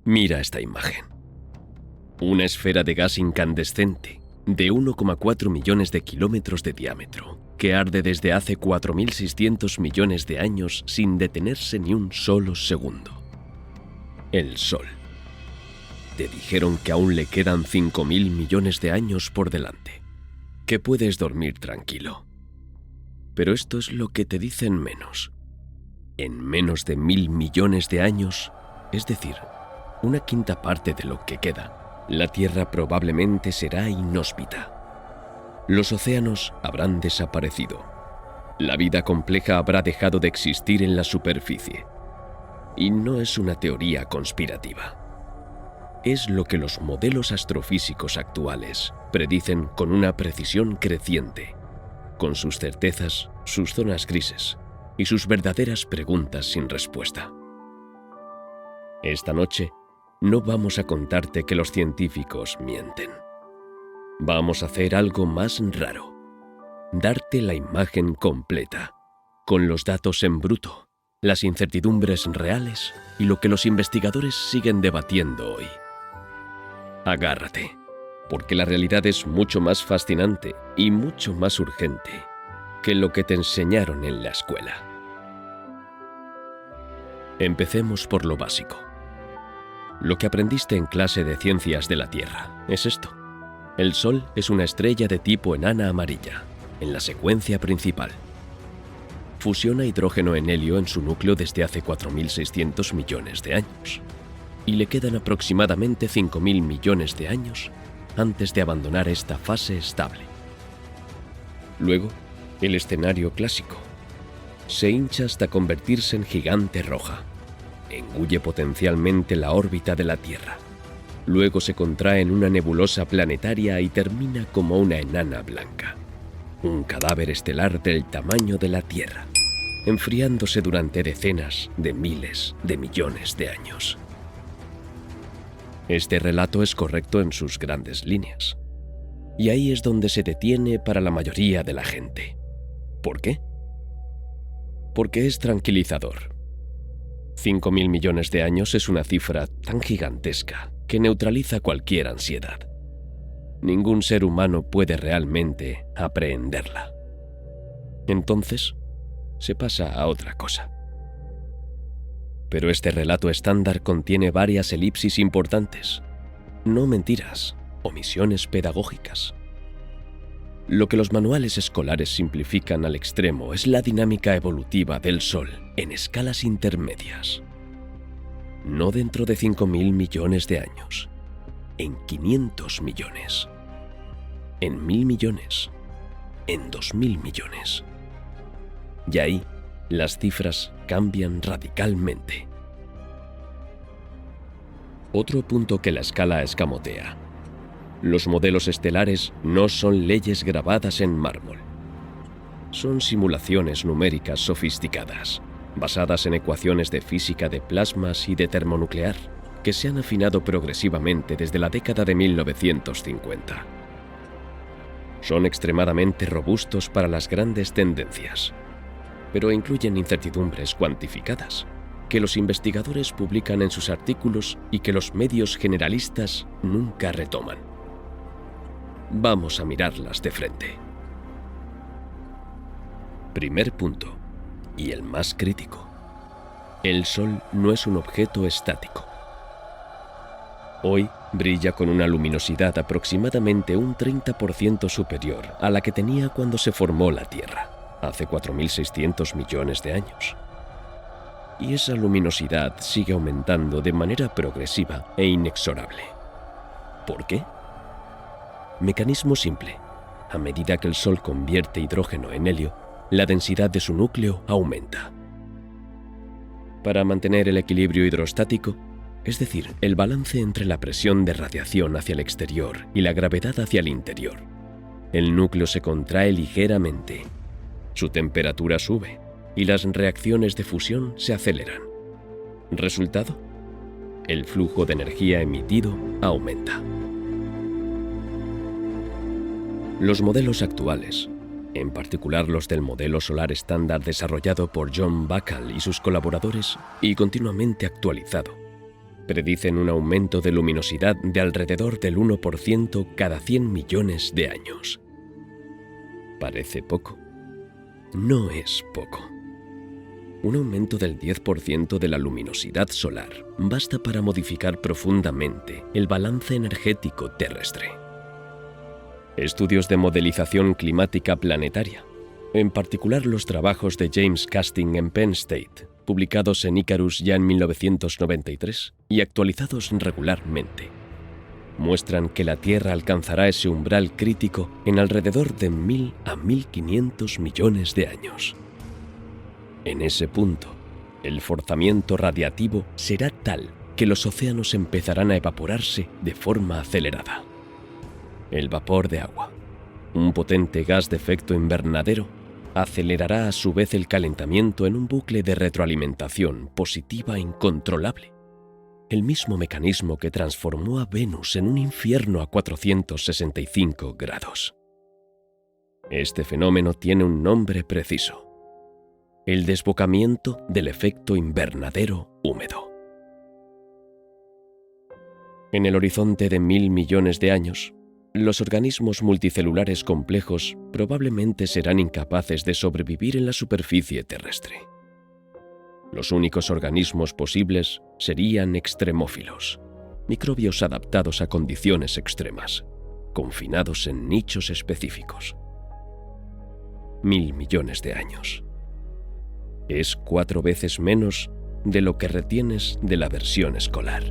Mira esta imagen. Una esfera de gas incandescente de 1,4 millones de kilómetros de diámetro que arde desde hace 4.600 millones de años sin detenerse ni un solo segundo. El Sol. Te dijeron que aún le quedan 5.000 millones de años por delante, que puedes dormir tranquilo. Pero esto es lo que te dicen menos. En menos de 1.000 millones de años, es decir, una quinta parte de lo que queda, la Tierra probablemente será inhóspita. Los océanos habrán desaparecido. La vida compleja habrá dejado de existir en la superficie. Y no es una teoría conspirativa. Es lo que los modelos astrofísicos actuales predicen con una precisión creciente, con sus certezas, sus zonas grises y sus verdaderas preguntas sin respuesta. Esta noche no vamos a contarte que los científicos mienten. Vamos a hacer algo más raro. Darte la imagen completa, con los datos en bruto, las incertidumbres reales y lo que los investigadores siguen debatiendo hoy. Agárrate, porque la realidad es mucho más fascinante y mucho más urgente que lo que te enseñaron en la escuela. Empecemos por lo básico. Lo que aprendiste en clase de Ciencias de la Tierra es esto. El Sol es una estrella de tipo enana amarilla, en la secuencia principal. Fusiona hidrógeno en helio en su núcleo desde hace 4.600 millones de años, y le quedan aproximadamente 5.000 millones de años antes de abandonar esta fase estable. Luego, el escenario clásico. Se hincha hasta convertirse en gigante roja. Engulle potencialmente la órbita de la Tierra. Luego se contrae en una nebulosa planetaria y termina como una enana blanca. Un cadáver estelar del tamaño de la Tierra, enfriándose durante decenas de miles de millones de años. Este relato es correcto en sus grandes líneas. Y ahí es donde se detiene para la mayoría de la gente. ¿Por qué? Porque es tranquilizador. 5.000 millones de años es una cifra tan gigantesca que neutraliza cualquier ansiedad. Ningún ser humano puede realmente aprehenderla. Entonces, se pasa a otra cosa. Pero este relato estándar contiene varias elipsis importantes. No mentiras, omisiones pedagógicas. Lo que los manuales escolares simplifican al extremo es la dinámica evolutiva del Sol en escalas intermedias. No dentro de 5.000 millones de años, en 500 millones, en 1.000 millones, en 2.000 millones. Y ahí, las cifras cambian radicalmente. Otro punto que la escala escamotea. Los modelos estelares no son leyes grabadas en mármol. Son simulaciones numéricas sofisticadas, basadas en ecuaciones de física de plasmas y de termonuclear, que se han afinado progresivamente desde la década de 1950. Son extremadamente robustos para las grandes tendencias, pero incluyen incertidumbres cuantificadas, que los investigadores publican en sus artículos y que los medios generalistas nunca retoman. Vamos a mirarlas de frente. Primer punto, y el más crítico. El Sol no es un objeto estático. Hoy brilla con una luminosidad aproximadamente un 30% superior a la que tenía cuando se formó la Tierra, hace 4.600 millones de años. Y esa luminosidad sigue aumentando de manera progresiva e inexorable. ¿Por qué? Mecanismo simple. A medida que el Sol convierte hidrógeno en helio, la densidad de su núcleo aumenta. Para mantener el equilibrio hidrostático, es decir, el balance entre la presión de radiación hacia el exterior y la gravedad hacia el interior, el núcleo se contrae ligeramente, su temperatura sube y las reacciones de fusión se aceleran. ¿Resultado? El flujo de energía emitido aumenta. Los modelos actuales, en particular los del modelo solar estándar desarrollado por John Bacall y sus colaboradores y continuamente actualizado, predicen un aumento de luminosidad de alrededor del 1% cada 100 millones de años. ¿Parece poco? No es poco. Un aumento del 10% de la luminosidad solar basta para modificar profundamente el balance energético terrestre. Estudios de modelización climática planetaria, en particular los trabajos de James Casting en Penn State, publicados en Icarus ya en 1993 y actualizados regularmente, muestran que la Tierra alcanzará ese umbral crítico en alrededor de 1000 a 1500 millones de años. En ese punto, el forzamiento radiativo será tal que los océanos empezarán a evaporarse de forma acelerada. El vapor de agua, un potente gas de efecto invernadero, acelerará a su vez el calentamiento en un bucle de retroalimentación positiva incontrolable. El mismo mecanismo que transformó a Venus en un infierno a 465 grados. Este fenómeno tiene un nombre preciso: el desbocamiento del efecto invernadero húmedo. En el horizonte de 1000 millones de años, los organismos multicelulares complejos probablemente serán incapaces de sobrevivir en la superficie terrestre. Los únicos organismos posibles serían extremófilos, microbios adaptados a condiciones extremas, confinados en nichos específicos. 1000 millones de años. Es 4 veces menos de lo que retienes de la versión escolar.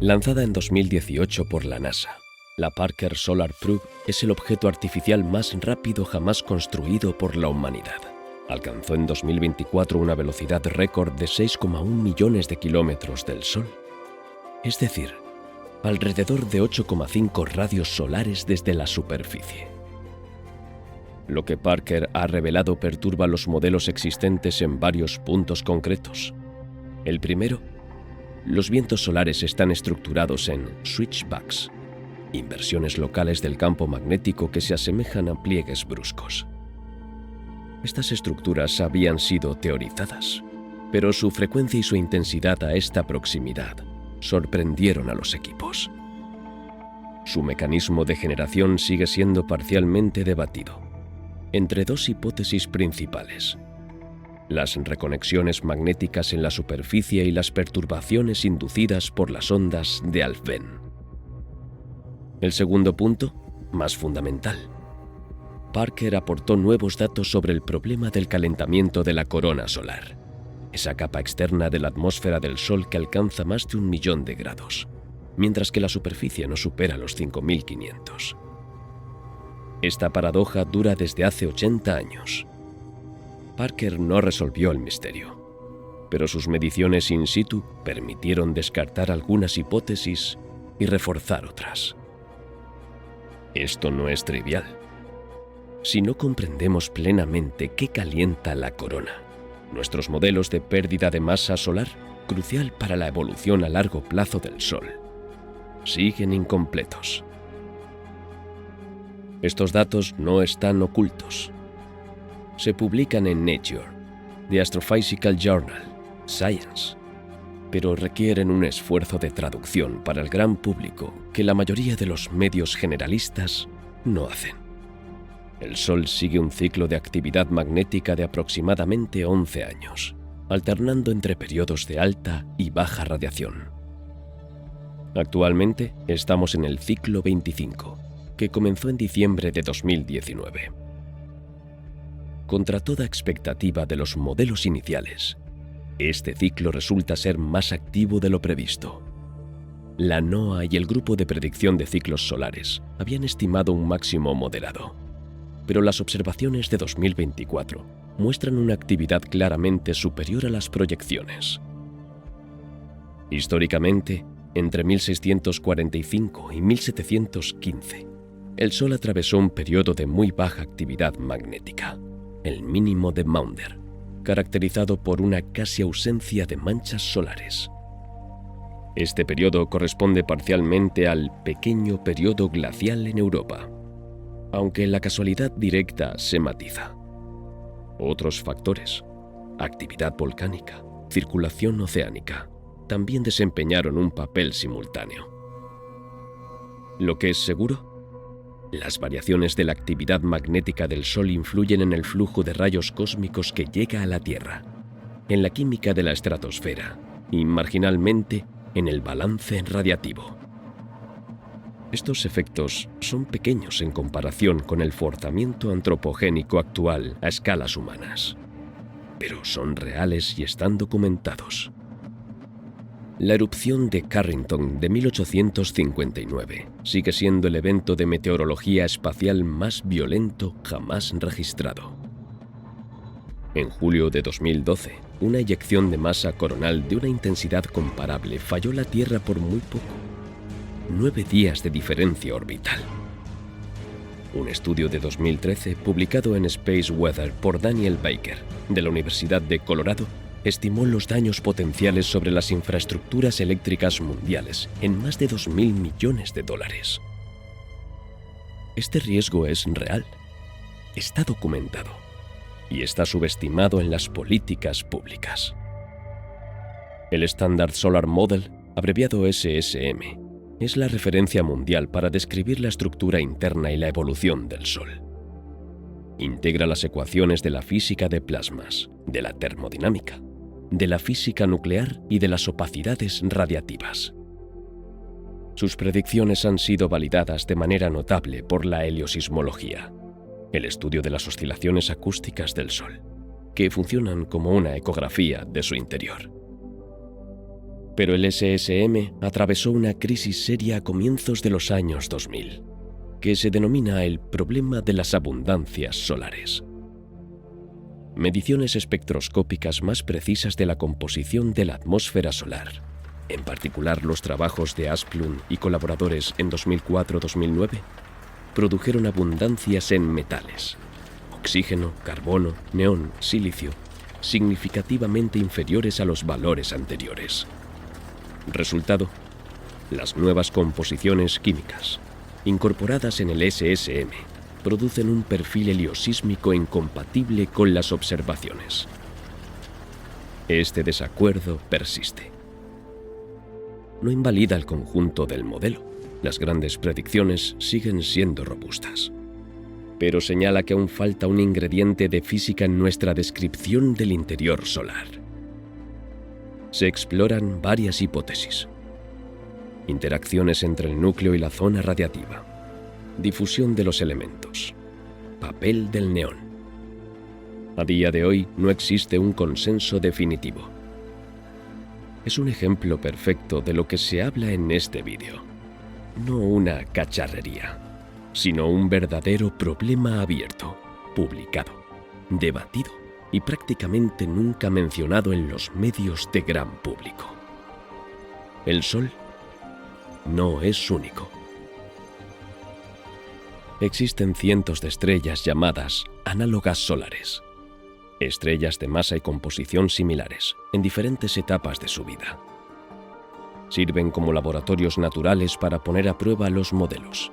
Lanzada en 2018 por la NASA, la Parker Solar Probe es el objeto artificial más rápido jamás construido por la humanidad. Alcanzó en 2024 una velocidad récord de 6,1 millones de kilómetros del Sol, es decir, alrededor de 8,5 radios solares desde la superficie. Lo que Parker ha revelado perturba los modelos existentes en varios puntos concretos. El primero, los vientos solares están estructurados en switchbacks, inversiones locales del campo magnético que se asemejan a pliegues bruscos. Estas estructuras habían sido teorizadas, pero su frecuencia y su intensidad a esta proximidad sorprendieron a los equipos. Su mecanismo de generación sigue siendo parcialmente debatido entre dos hipótesis principales: las reconexiones magnéticas en la superficie y las perturbaciones inducidas por las ondas de Alfvén. El segundo punto, más fundamental. Parker aportó nuevos datos sobre el problema del calentamiento de la corona solar, esa capa externa de la atmósfera del Sol que alcanza más de 1 millón de grados, mientras que la superficie no supera los 5500. Esta paradoja dura desde hace 80 años. Parker no resolvió el misterio, pero sus mediciones in situ permitieron descartar algunas hipótesis y reforzar otras. Esto no es trivial. Si no comprendemos plenamente qué calienta la corona, nuestros modelos de pérdida de masa solar, crucial para la evolución a largo plazo del Sol, siguen incompletos. Estos datos no están ocultos. Se publican en Nature, The Astrophysical Journal, Science, pero requieren un esfuerzo de traducción para el gran público que la mayoría de los medios generalistas no hacen. El Sol sigue un ciclo de actividad magnética de aproximadamente 11 años, alternando entre periodos de alta y baja radiación. Actualmente estamos en el ciclo 25, que comenzó en diciembre de 2019. Contra toda expectativa de los modelos iniciales, este ciclo resulta ser más activo de lo previsto. La NOAA y el Grupo de Predicción de Ciclos Solares habían estimado un máximo moderado, pero las observaciones de 2024 muestran una actividad claramente superior a las proyecciones. Históricamente, entre 1645 y 1715, el Sol atravesó un periodo de muy baja actividad magnética, el mínimo de Maunder, caracterizado por una casi ausencia de manchas solares. Este periodo corresponde parcialmente al pequeño periodo glacial en Europa, aunque la casualidad directa se matiza. Otros factores, actividad volcánica, circulación oceánica, también desempeñaron un papel simultáneo. Lo que es seguro, las variaciones de la actividad magnética del Sol influyen en el flujo de rayos cósmicos que llega a la Tierra, en la química de la estratosfera y, marginalmente, en el balance radiativo. Estos efectos son pequeños en comparación con el forzamiento antropogénico actual a escalas humanas, pero son reales y están documentados. La erupción de Carrington de 1859 sigue siendo el evento de meteorología espacial más violento jamás registrado. En julio de 2012, una eyección de masa coronal de una intensidad comparable falló la Tierra por muy poco. 9 días de diferencia orbital. Un estudio de 2013, publicado en Space Weather por Daniel Baker, de la Universidad de Colorado, estimó los daños potenciales sobre las infraestructuras eléctricas mundiales en más de $2.000 millones. Este riesgo es real, está documentado y está subestimado en las políticas públicas. El Standard Solar Model, abreviado SSM, es la referencia mundial para describir la estructura interna y la evolución del Sol. Integra las ecuaciones de la física de plasmas, de la termodinámica, de la física nuclear y de las opacidades radiativas. Sus predicciones han sido validadas de manera notable por la heliosismología, el estudio de las oscilaciones acústicas del Sol, que funcionan como una ecografía de su interior. Pero el SSM atravesó una crisis seria a comienzos de los años 2000, que se denomina el problema de las abundancias solares. Mediciones espectroscópicas más precisas de la composición de la atmósfera solar, en particular los trabajos de Asplund y colaboradores en 2004-2009, produjeron abundancias en metales, oxígeno, carbono, neón, silicio, significativamente inferiores a los valores anteriores. Resultado: las nuevas composiciones químicas, incorporadas en el SSM, producen un perfil heliosísmico incompatible con las observaciones. Este desacuerdo persiste. No invalida el conjunto del modelo. Las grandes predicciones siguen siendo robustas. Pero señala que aún falta un ingrediente de física en nuestra descripción del interior solar. Se exploran varias hipótesis: interacciones entre el núcleo y la zona radiativa, difusión de los elementos, papel del neón. A día de hoy no existe un consenso definitivo. Es un ejemplo perfecto de lo que se habla en este vídeo. No una cacharrería, sino un verdadero problema abierto, publicado, debatido y prácticamente nunca mencionado en los medios de gran público. El Sol no es único. Existen cientos de estrellas llamadas análogas solares, estrellas de masa y composición similares en diferentes etapas de su vida. Sirven como laboratorios naturales para poner a prueba los modelos,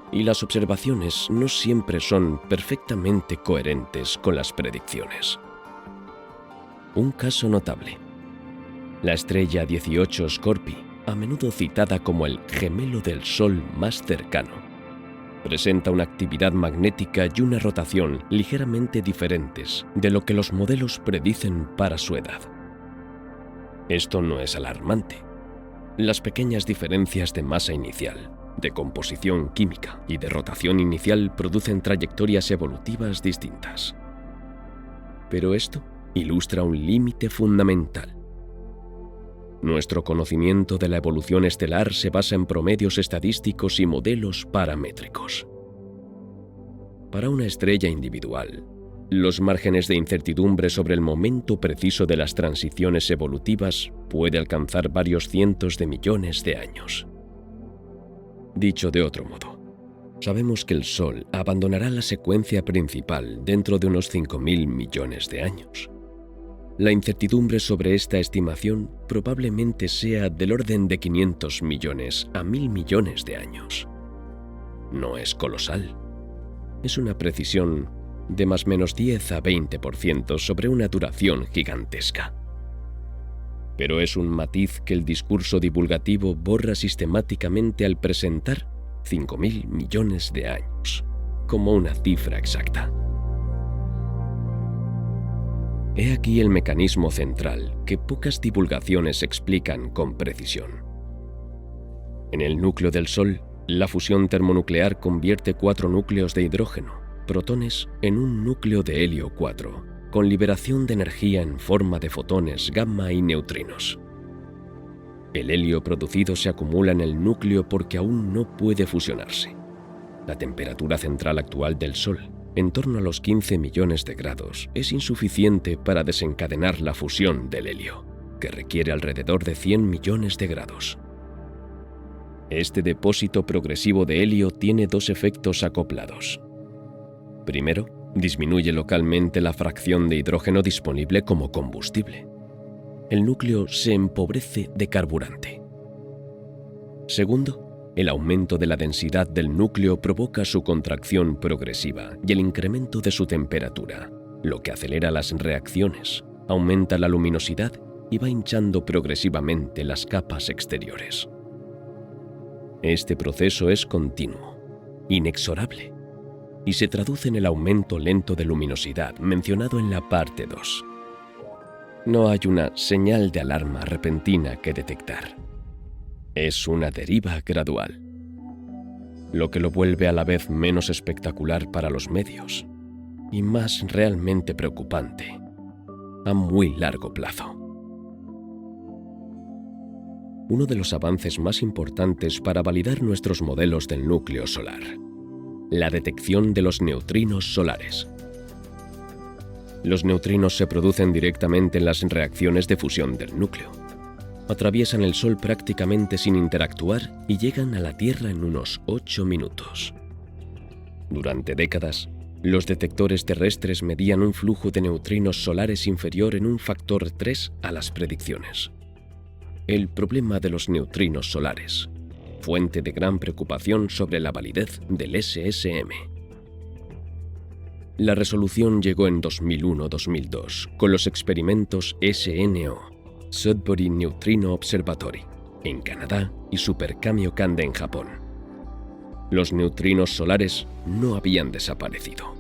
y las observaciones no siempre son perfectamente coherentes con las predicciones. Un caso notable: la estrella 18 Scorpii, a menudo citada como el gemelo del Sol más cercano, presenta una actividad magnética y una rotación ligeramente diferentes de lo que los modelos predicen para su edad. Esto no es alarmante. Las pequeñas diferencias de masa inicial, de composición química y de rotación inicial producen trayectorias evolutivas distintas. Pero esto ilustra un límite fundamental. Nuestro conocimiento de la evolución estelar se basa en promedios estadísticos y modelos paramétricos. Para una estrella individual, los márgenes de incertidumbre sobre el momento preciso de las transiciones evolutivas puede alcanzar varios cientos de millones de años. Dicho de otro modo, sabemos que el Sol abandonará la secuencia principal dentro de unos 5.000 millones de años. La incertidumbre sobre esta estimación probablemente sea del orden de 500 millones a 1.000 millones de años. No es colosal. Es una precisión de más o menos 10 a 20% sobre una duración gigantesca. pero es un matiz que el discurso divulgativo borra sistemáticamente al presentar 5.000 millones de años como una cifra exacta. He aquí el mecanismo central que pocas divulgaciones explican con precisión. En el núcleo del Sol, la fusión termonuclear convierte 4 núcleos de hidrógeno, protones, en un núcleo de helio 4, con liberación de energía en forma de fotones gamma y neutrinos. El helio producido se acumula en el núcleo porque aún no puede fusionarse. La temperatura central actual del Sol, en torno a los 15 millones de grados, es insuficiente para desencadenar la fusión del helio, que requiere alrededor de 100 millones de grados. Este depósito progresivo de helio tiene 2 efectos acoplados. Primero, disminuye localmente la fracción de hidrógeno disponible como combustible. El núcleo se empobrece de carburante. Segundo, el aumento de la densidad del núcleo provoca su contracción progresiva y el incremento de su temperatura, lo que acelera las reacciones, aumenta la luminosidad y va hinchando progresivamente las capas exteriores. Este proceso es continuo, inexorable, y se traduce en el aumento lento de luminosidad mencionado en la parte 2. No hay una señal de alarma repentina que detectar. Es una deriva gradual, lo que lo vuelve a la vez menos espectacular para los medios y más realmente preocupante a muy largo plazo. Uno de los avances más importantes para validar nuestros modelos del núcleo solar: la detección de los neutrinos solares. Los neutrinos se producen directamente en las reacciones de fusión del núcleo. Atraviesan el Sol prácticamente sin interactuar y llegan a la Tierra en unos 8 minutos. Durante décadas, los detectores terrestres medían un flujo de neutrinos solares inferior en un factor 3 a las predicciones. El problema de los neutrinos solares, fuente de gran preocupación sobre la validez del SSM. La resolución llegó en 2001-2002 con los experimentos SNO, Sudbury Neutrino Observatory, en Canadá y Super Kamiokande en Japón. Los neutrinos solares no habían desaparecido,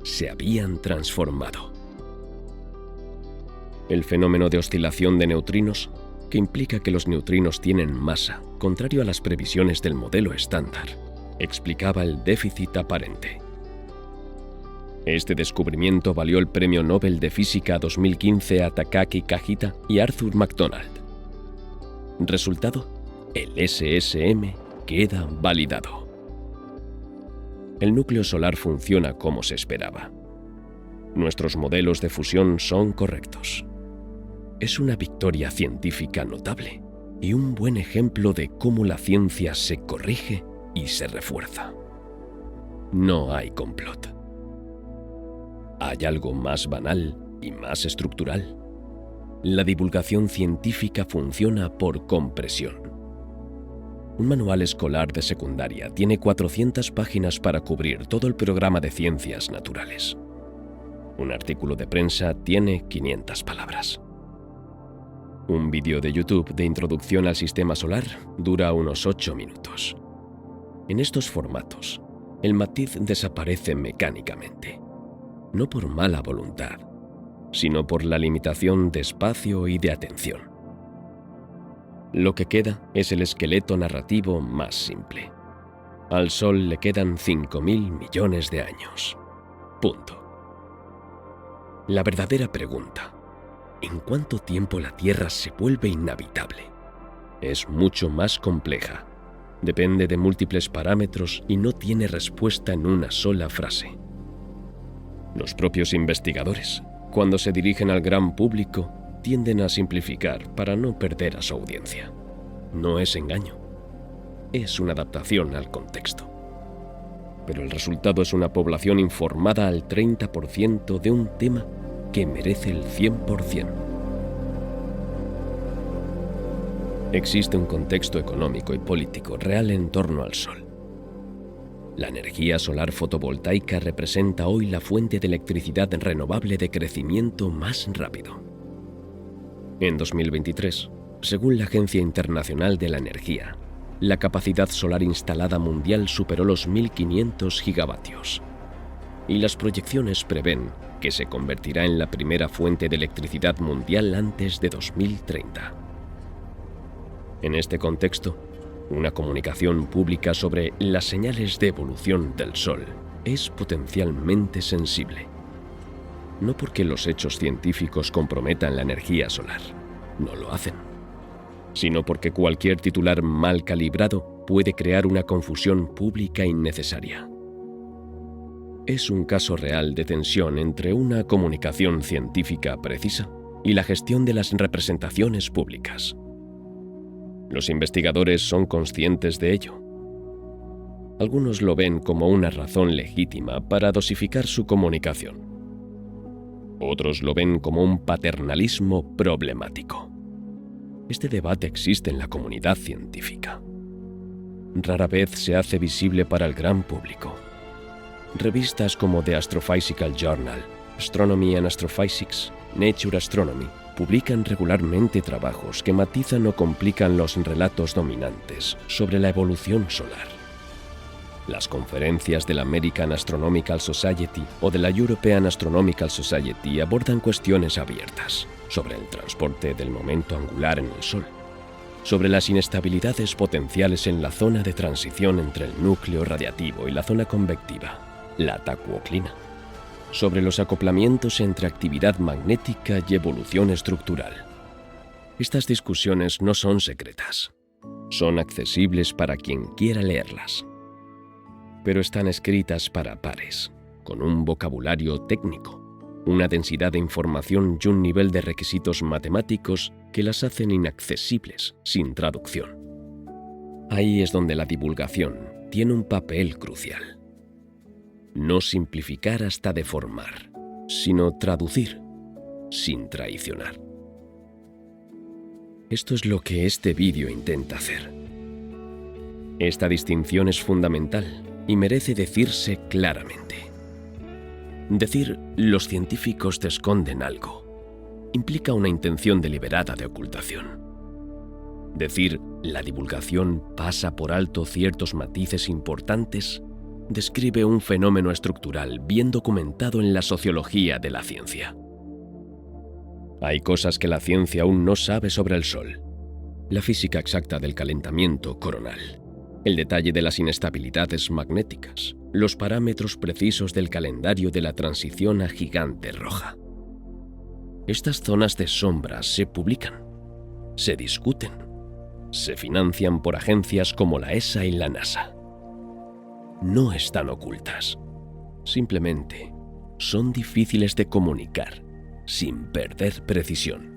se habían transformado. El fenómeno de oscilación de neutrinos, que implica que los neutrinos tienen masa, contrario a las previsiones del modelo estándar, explicaba el déficit aparente. Este descubrimiento valió el Premio Nobel de Física 2015 a Takaaki Kajita y Arthur MacDonald. Resultado: el SSM queda validado. El núcleo solar funciona como se esperaba. Nuestros modelos de fusión son correctos. Es una victoria científica notable y un buen ejemplo de cómo la ciencia se corrige y se refuerza. No hay complot. Hay algo más banal y más estructural. La divulgación científica funciona por compresión. Un manual escolar de secundaria tiene 400 páginas para cubrir todo el programa de ciencias naturales. Un artículo de prensa tiene 500 palabras. Un vídeo de YouTube de introducción al sistema solar dura unos 8 minutos. En estos formatos, el matiz desaparece mecánicamente. No por mala voluntad, sino por la limitación de espacio y de atención. Lo que queda es el esqueleto narrativo más simple. Al Sol le quedan 5.000 millones de años. Punto. La verdadera pregunta: ¿en cuánto tiempo la Tierra se vuelve inhabitable? Es mucho más compleja. Depende de múltiples parámetros y no tiene respuesta en una sola frase. Los propios investigadores, cuando se dirigen al gran público, tienden a simplificar para no perder a su audiencia. No es engaño, es una adaptación al contexto. Pero el resultado es una población informada al 30% de un tema que merece el 100%. Existe un contexto económico y político real en torno al Sol. La energía solar fotovoltaica representa hoy la fuente de electricidad renovable de crecimiento más rápido. En 2023, según la Agencia Internacional de la Energía, la capacidad solar instalada mundial superó los 1.500 gigavatios. Y las proyecciones prevén que se convertirá en la primera fuente de electricidad mundial antes de 2030. En este contexto, una comunicación pública sobre las señales de evolución del Sol es potencialmente sensible. No porque los hechos científicos comprometan la energía solar, no lo hacen, sino porque cualquier titular mal calibrado puede crear una confusión pública innecesaria. Es un caso real de tensión entre una comunicación científica precisa y la gestión de las representaciones públicas. Los investigadores son conscientes de ello. Algunos lo ven como una razón legítima para dosificar su comunicación. Otros lo ven como un paternalismo problemático. Este debate existe en la comunidad científica. Rara vez se hace visible para el gran público. Revistas como The Astrophysical Journal, Astronomy and Astrophysics, Nature Astronomy publican regularmente trabajos que matizan o complican los relatos dominantes sobre la evolución solar. Las conferencias de la American Astronomical Society o de la European Astronomical Society abordan cuestiones abiertas sobre el transporte del momento angular en el Sol, sobre las inestabilidades potenciales en la zona de transición entre el núcleo radiativo y la zona convectiva, la tacuoclina, sobre los acoplamientos entre actividad magnética y evolución estructural. Estas discusiones no son secretas, son accesibles para quien quiera leerlas, pero están escritas para pares, con un vocabulario técnico, una densidad de información y un nivel de requisitos matemáticos que las hacen inaccesibles sin traducción. Ahí es donde la divulgación tiene un papel crucial. No simplificar hasta deformar, sino traducir, sin traicionar. Esto es lo que este vídeo intenta hacer. Esta distinción es fundamental y merece decirse claramente. Decir «los científicos te esconden algo» implica una intención deliberada de ocultación. Decir «la divulgación pasa por alto ciertos matices importantes» describe un fenómeno estructural bien documentado en la sociología de la ciencia. Hay cosas que la ciencia aún no sabe sobre el Sol. La física exacta del calentamiento coronal, el detalle de las inestabilidades magnéticas, los parámetros precisos del calendario de la transición a gigante roja. Estas zonas de sombra se publican, se discuten, se financian por agencias como la ESA y la NASA. No están ocultas, simplemente son difíciles de comunicar sin perder precisión.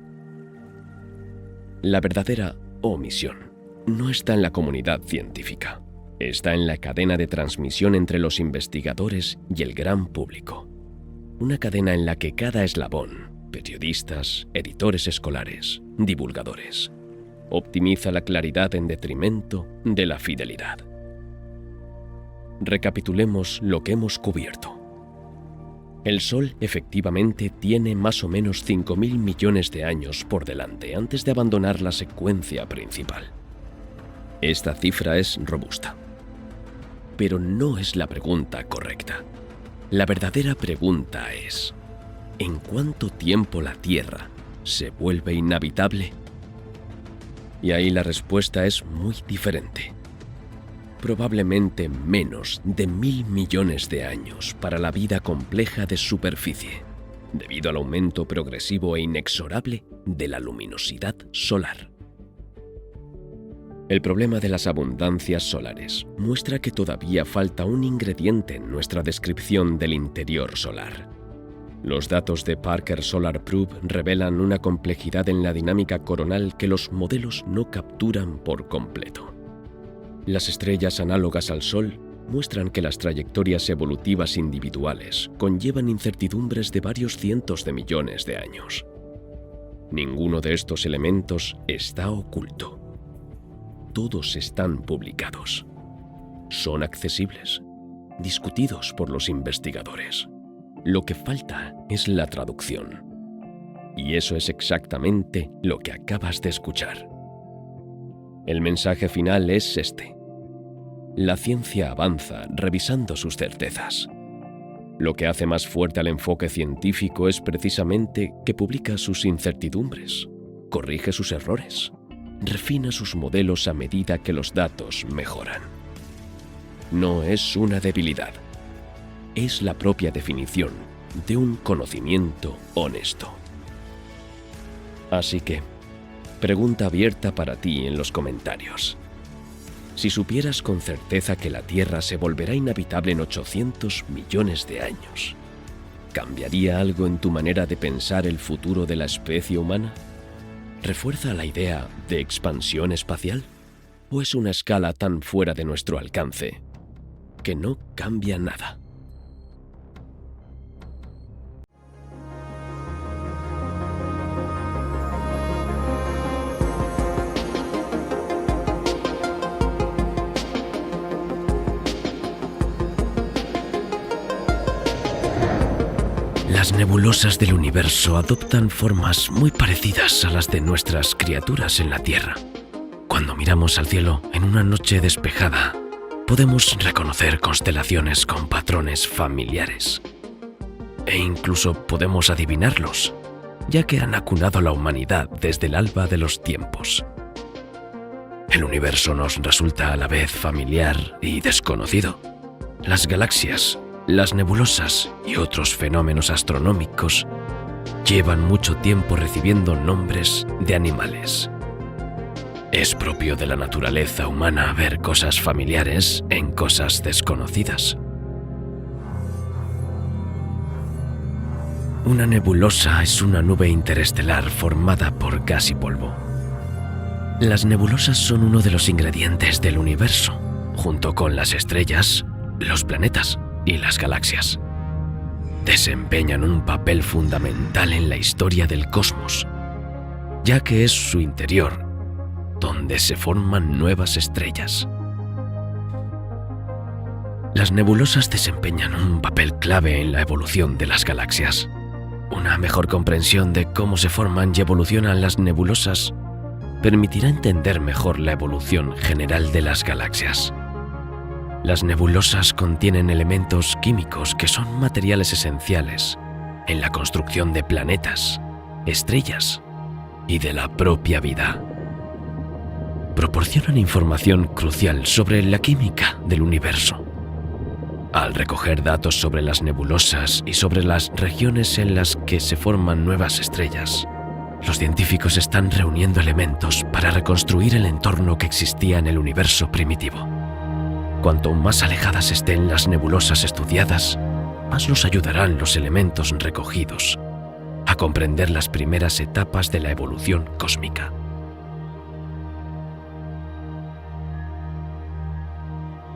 La verdadera omisión no está en la comunidad científica, está en la cadena de transmisión entre los investigadores y el gran público. Una cadena en la que cada eslabón, periodistas, editores escolares, divulgadores, optimiza la claridad en detrimento de la fidelidad. Recapitulemos lo que hemos cubierto. El Sol efectivamente tiene más o menos 5.000 millones de años por delante antes de abandonar la secuencia principal. Esta cifra es robusta. Pero no es la pregunta correcta. La verdadera pregunta es: ¿en cuánto tiempo la Tierra se vuelve inhabitable? Y ahí la respuesta es muy diferente. Probablemente menos de 1.000 millones de años para la vida compleja de superficie, debido al aumento progresivo e inexorable de la luminosidad solar. El problema de las abundancias solares muestra que todavía falta un ingrediente en nuestra descripción del interior solar. Los datos de Parker Solar Probe revelan una complejidad en la dinámica coronal que los modelos no capturan por completo. Las estrellas análogas al Sol muestran que las trayectorias evolutivas individuales conllevan incertidumbres de varios cientos de millones de años. Ninguno de estos elementos está oculto. Todos están publicados. Son accesibles, discutidos por los investigadores. Lo que falta es la traducción. Y eso es exactamente lo que acabas de escuchar. El mensaje final es este. La ciencia avanza revisando sus certezas. Lo que hace más fuerte al enfoque científico es precisamente que publica sus incertidumbres, corrige sus errores, refina sus modelos a medida que los datos mejoran. No es una debilidad, es la propia definición de un conocimiento honesto. Así que, pregunta abierta para ti en los comentarios. Si supieras con certeza que la Tierra se volverá inhabitable en 800 millones de años, ¿cambiaría algo en tu manera de pensar el futuro de la especie humana? ¿Refuerza la idea de expansión espacial? ¿O es una escala tan fuera de nuestro alcance que no cambia nada? Las nebulosas del universo adoptan formas muy parecidas a las de nuestras criaturas en la Tierra. Cuando miramos al cielo en una noche despejada, podemos reconocer constelaciones con patrones familiares. E incluso podemos adivinarlos, ya que han acunado a la humanidad desde el alba de los tiempos. El universo nos resulta a la vez familiar y desconocido. Las galaxias, las nebulosas y otros fenómenos astronómicos llevan mucho tiempo recibiendo nombres de animales. Es propio de la naturaleza humana ver cosas familiares en cosas desconocidas. Una nebulosa es una nube interestelar formada por gas y polvo. Las nebulosas son uno de los ingredientes del universo, junto con las estrellas, los planetas y las galaxias. Desempeñan un papel fundamental en la historia del cosmos, ya que es su interior donde se forman nuevas estrellas. Las nebulosas desempeñan un papel clave en la evolución de las galaxias. Una mejor comprensión de cómo se forman y evolucionan las nebulosas permitirá entender mejor la evolución general de las galaxias. Las nebulosas contienen elementos químicos que son materiales esenciales en la construcción de planetas, estrellas y de la propia vida. Proporcionan información crucial sobre la química del universo. Al recoger datos sobre las nebulosas y sobre las regiones en las que se forman nuevas estrellas, los científicos están reuniendo elementos para reconstruir el entorno que existía en el universo primitivo. Cuanto más alejadas estén las nebulosas estudiadas, más nos ayudarán los elementos recogidos a comprender las primeras etapas de la evolución cósmica.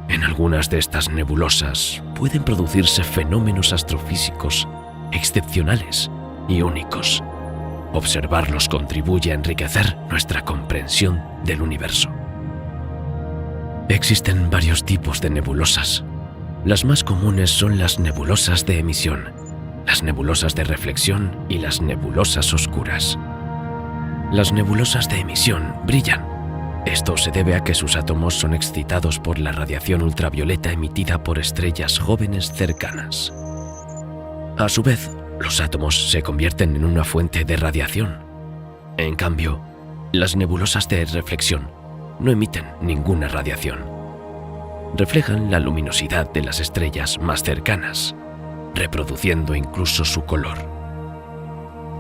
En algunas de estas nebulosas pueden producirse fenómenos astrofísicos excepcionales y únicos. Observarlos contribuye a enriquecer nuestra comprensión del universo. Existen varios tipos de nebulosas. Las más comunes son las nebulosas de emisión, las nebulosas de reflexión y las nebulosas oscuras. Las nebulosas de emisión brillan. Esto se debe a que sus átomos son excitados por la radiación ultravioleta emitida por estrellas jóvenes cercanas. A su vez, los átomos se convierten en una fuente de radiación. En cambio, las nebulosas de reflexión no emiten ninguna radiación. Reflejan la luminosidad de las estrellas más cercanas, reproduciendo incluso su color.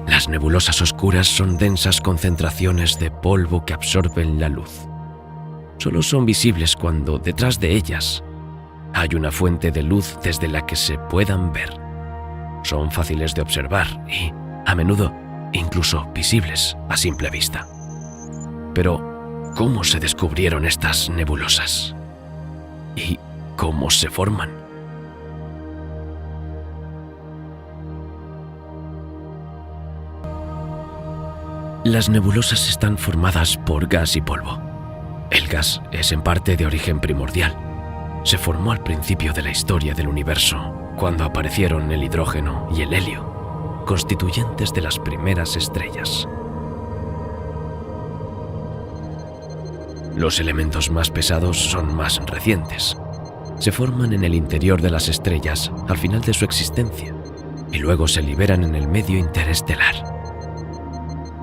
Las nebulosas oscuras son densas concentraciones de polvo que absorben la luz. Solo son visibles cuando detrás de ellas hay una fuente de luz desde la que se puedan ver. Son fáciles de observar y, a menudo, incluso visibles a simple vista. Pero, ¿cómo se descubrieron estas nebulosas? ¿Y cómo se forman? Las nebulosas están formadas por gas y polvo. El gas es en parte de origen primordial. Se formó al principio de la historia del universo, cuando aparecieron el hidrógeno y el helio. constituyentes de las primeras estrellas. Los elementos más pesados son más recientes. Se forman en el interior de las estrellas al final de su existencia y luego se liberan en el medio interestelar.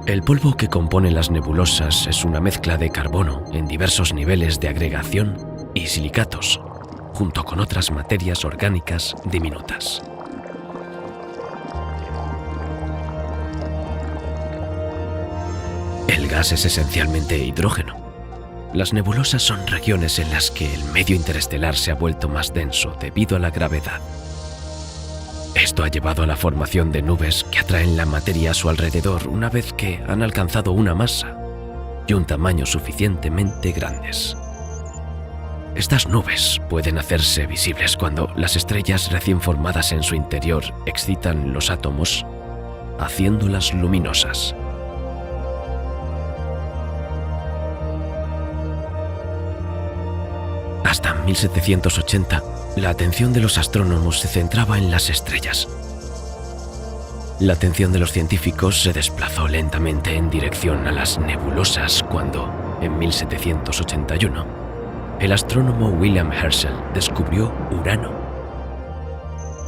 El polvo que compone las nebulosas es una mezcla de carbono en diversos niveles de agregación y silicatos, junto con otras materias orgánicas diminutas. El gas es esencialmente hidrógeno. Las nebulosas son regiones en las que el medio interestelar se ha vuelto más denso debido a la gravedad. Esto ha llevado a la formación de nubes que atraen la materia a su alrededor una vez que han alcanzado una masa y un tamaño suficientemente grandes. Estas nubes pueden hacerse visibles cuando las estrellas recién formadas en su interior excitan los átomos, haciéndolas luminosas. Hasta 1780, la atención de los astrónomos se centraba en las estrellas. La atención de los científicos se desplazó lentamente en dirección a las nebulosas cuando, en 1781, el astrónomo William Herschel descubrió Urano.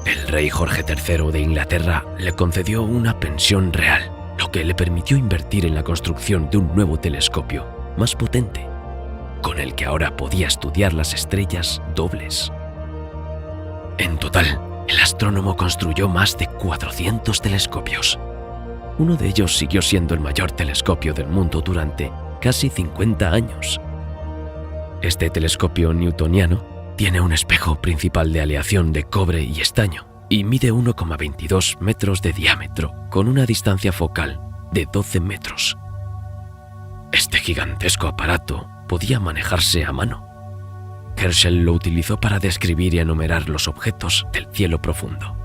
El rey Jorge III de Inglaterra le concedió una pensión real, lo que le permitió invertir en la construcción de un nuevo telescopio más potente, con el que ahora podía estudiar las estrellas dobles. En total, el astrónomo construyó más de 400 telescopios. Uno de ellos siguió siendo el mayor telescopio del mundo durante casi 50 años. Este telescopio newtoniano tiene un espejo principal de aleación de cobre y estaño y mide 1,22 metros de diámetro, con una distancia focal de 12 metros. Este gigantesco aparato podía manejarse a mano. Herschel lo utilizó para describir y enumerar los objetos del cielo profundo.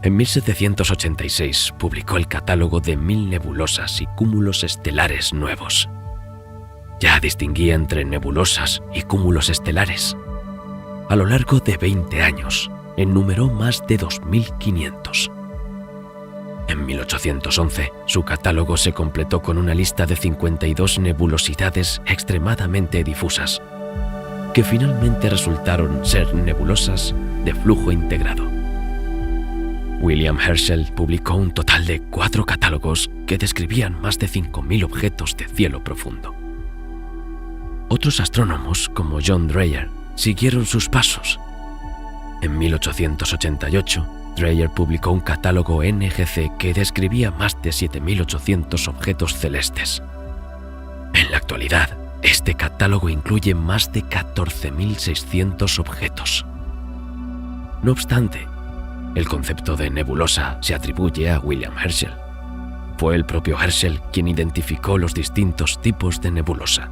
En 1786 publicó el catálogo de 1000 nebulosas y cúmulos estelares nuevos. Ya distinguía entre nebulosas y cúmulos estelares. A lo largo de 20 años, enumeró más de 2500. En 1811, su catálogo se completó con una lista de 52 nebulosidades extremadamente difusas, que finalmente resultaron ser nebulosas de flujo integrado. William Herschel publicó un total de 4 catálogos que describían más de 5000 objetos de cielo profundo. Otros astrónomos, como John Dreyer, siguieron sus pasos. En 1888, Dreyer publicó un catálogo NGC que describía más de 7800 objetos celestes. En la actualidad, este catálogo incluye más de 14.600 objetos. No obstante, el concepto de nebulosa se atribuye a William Herschel. Fue el propio Herschel quien identificó los distintos tipos de nebulosa.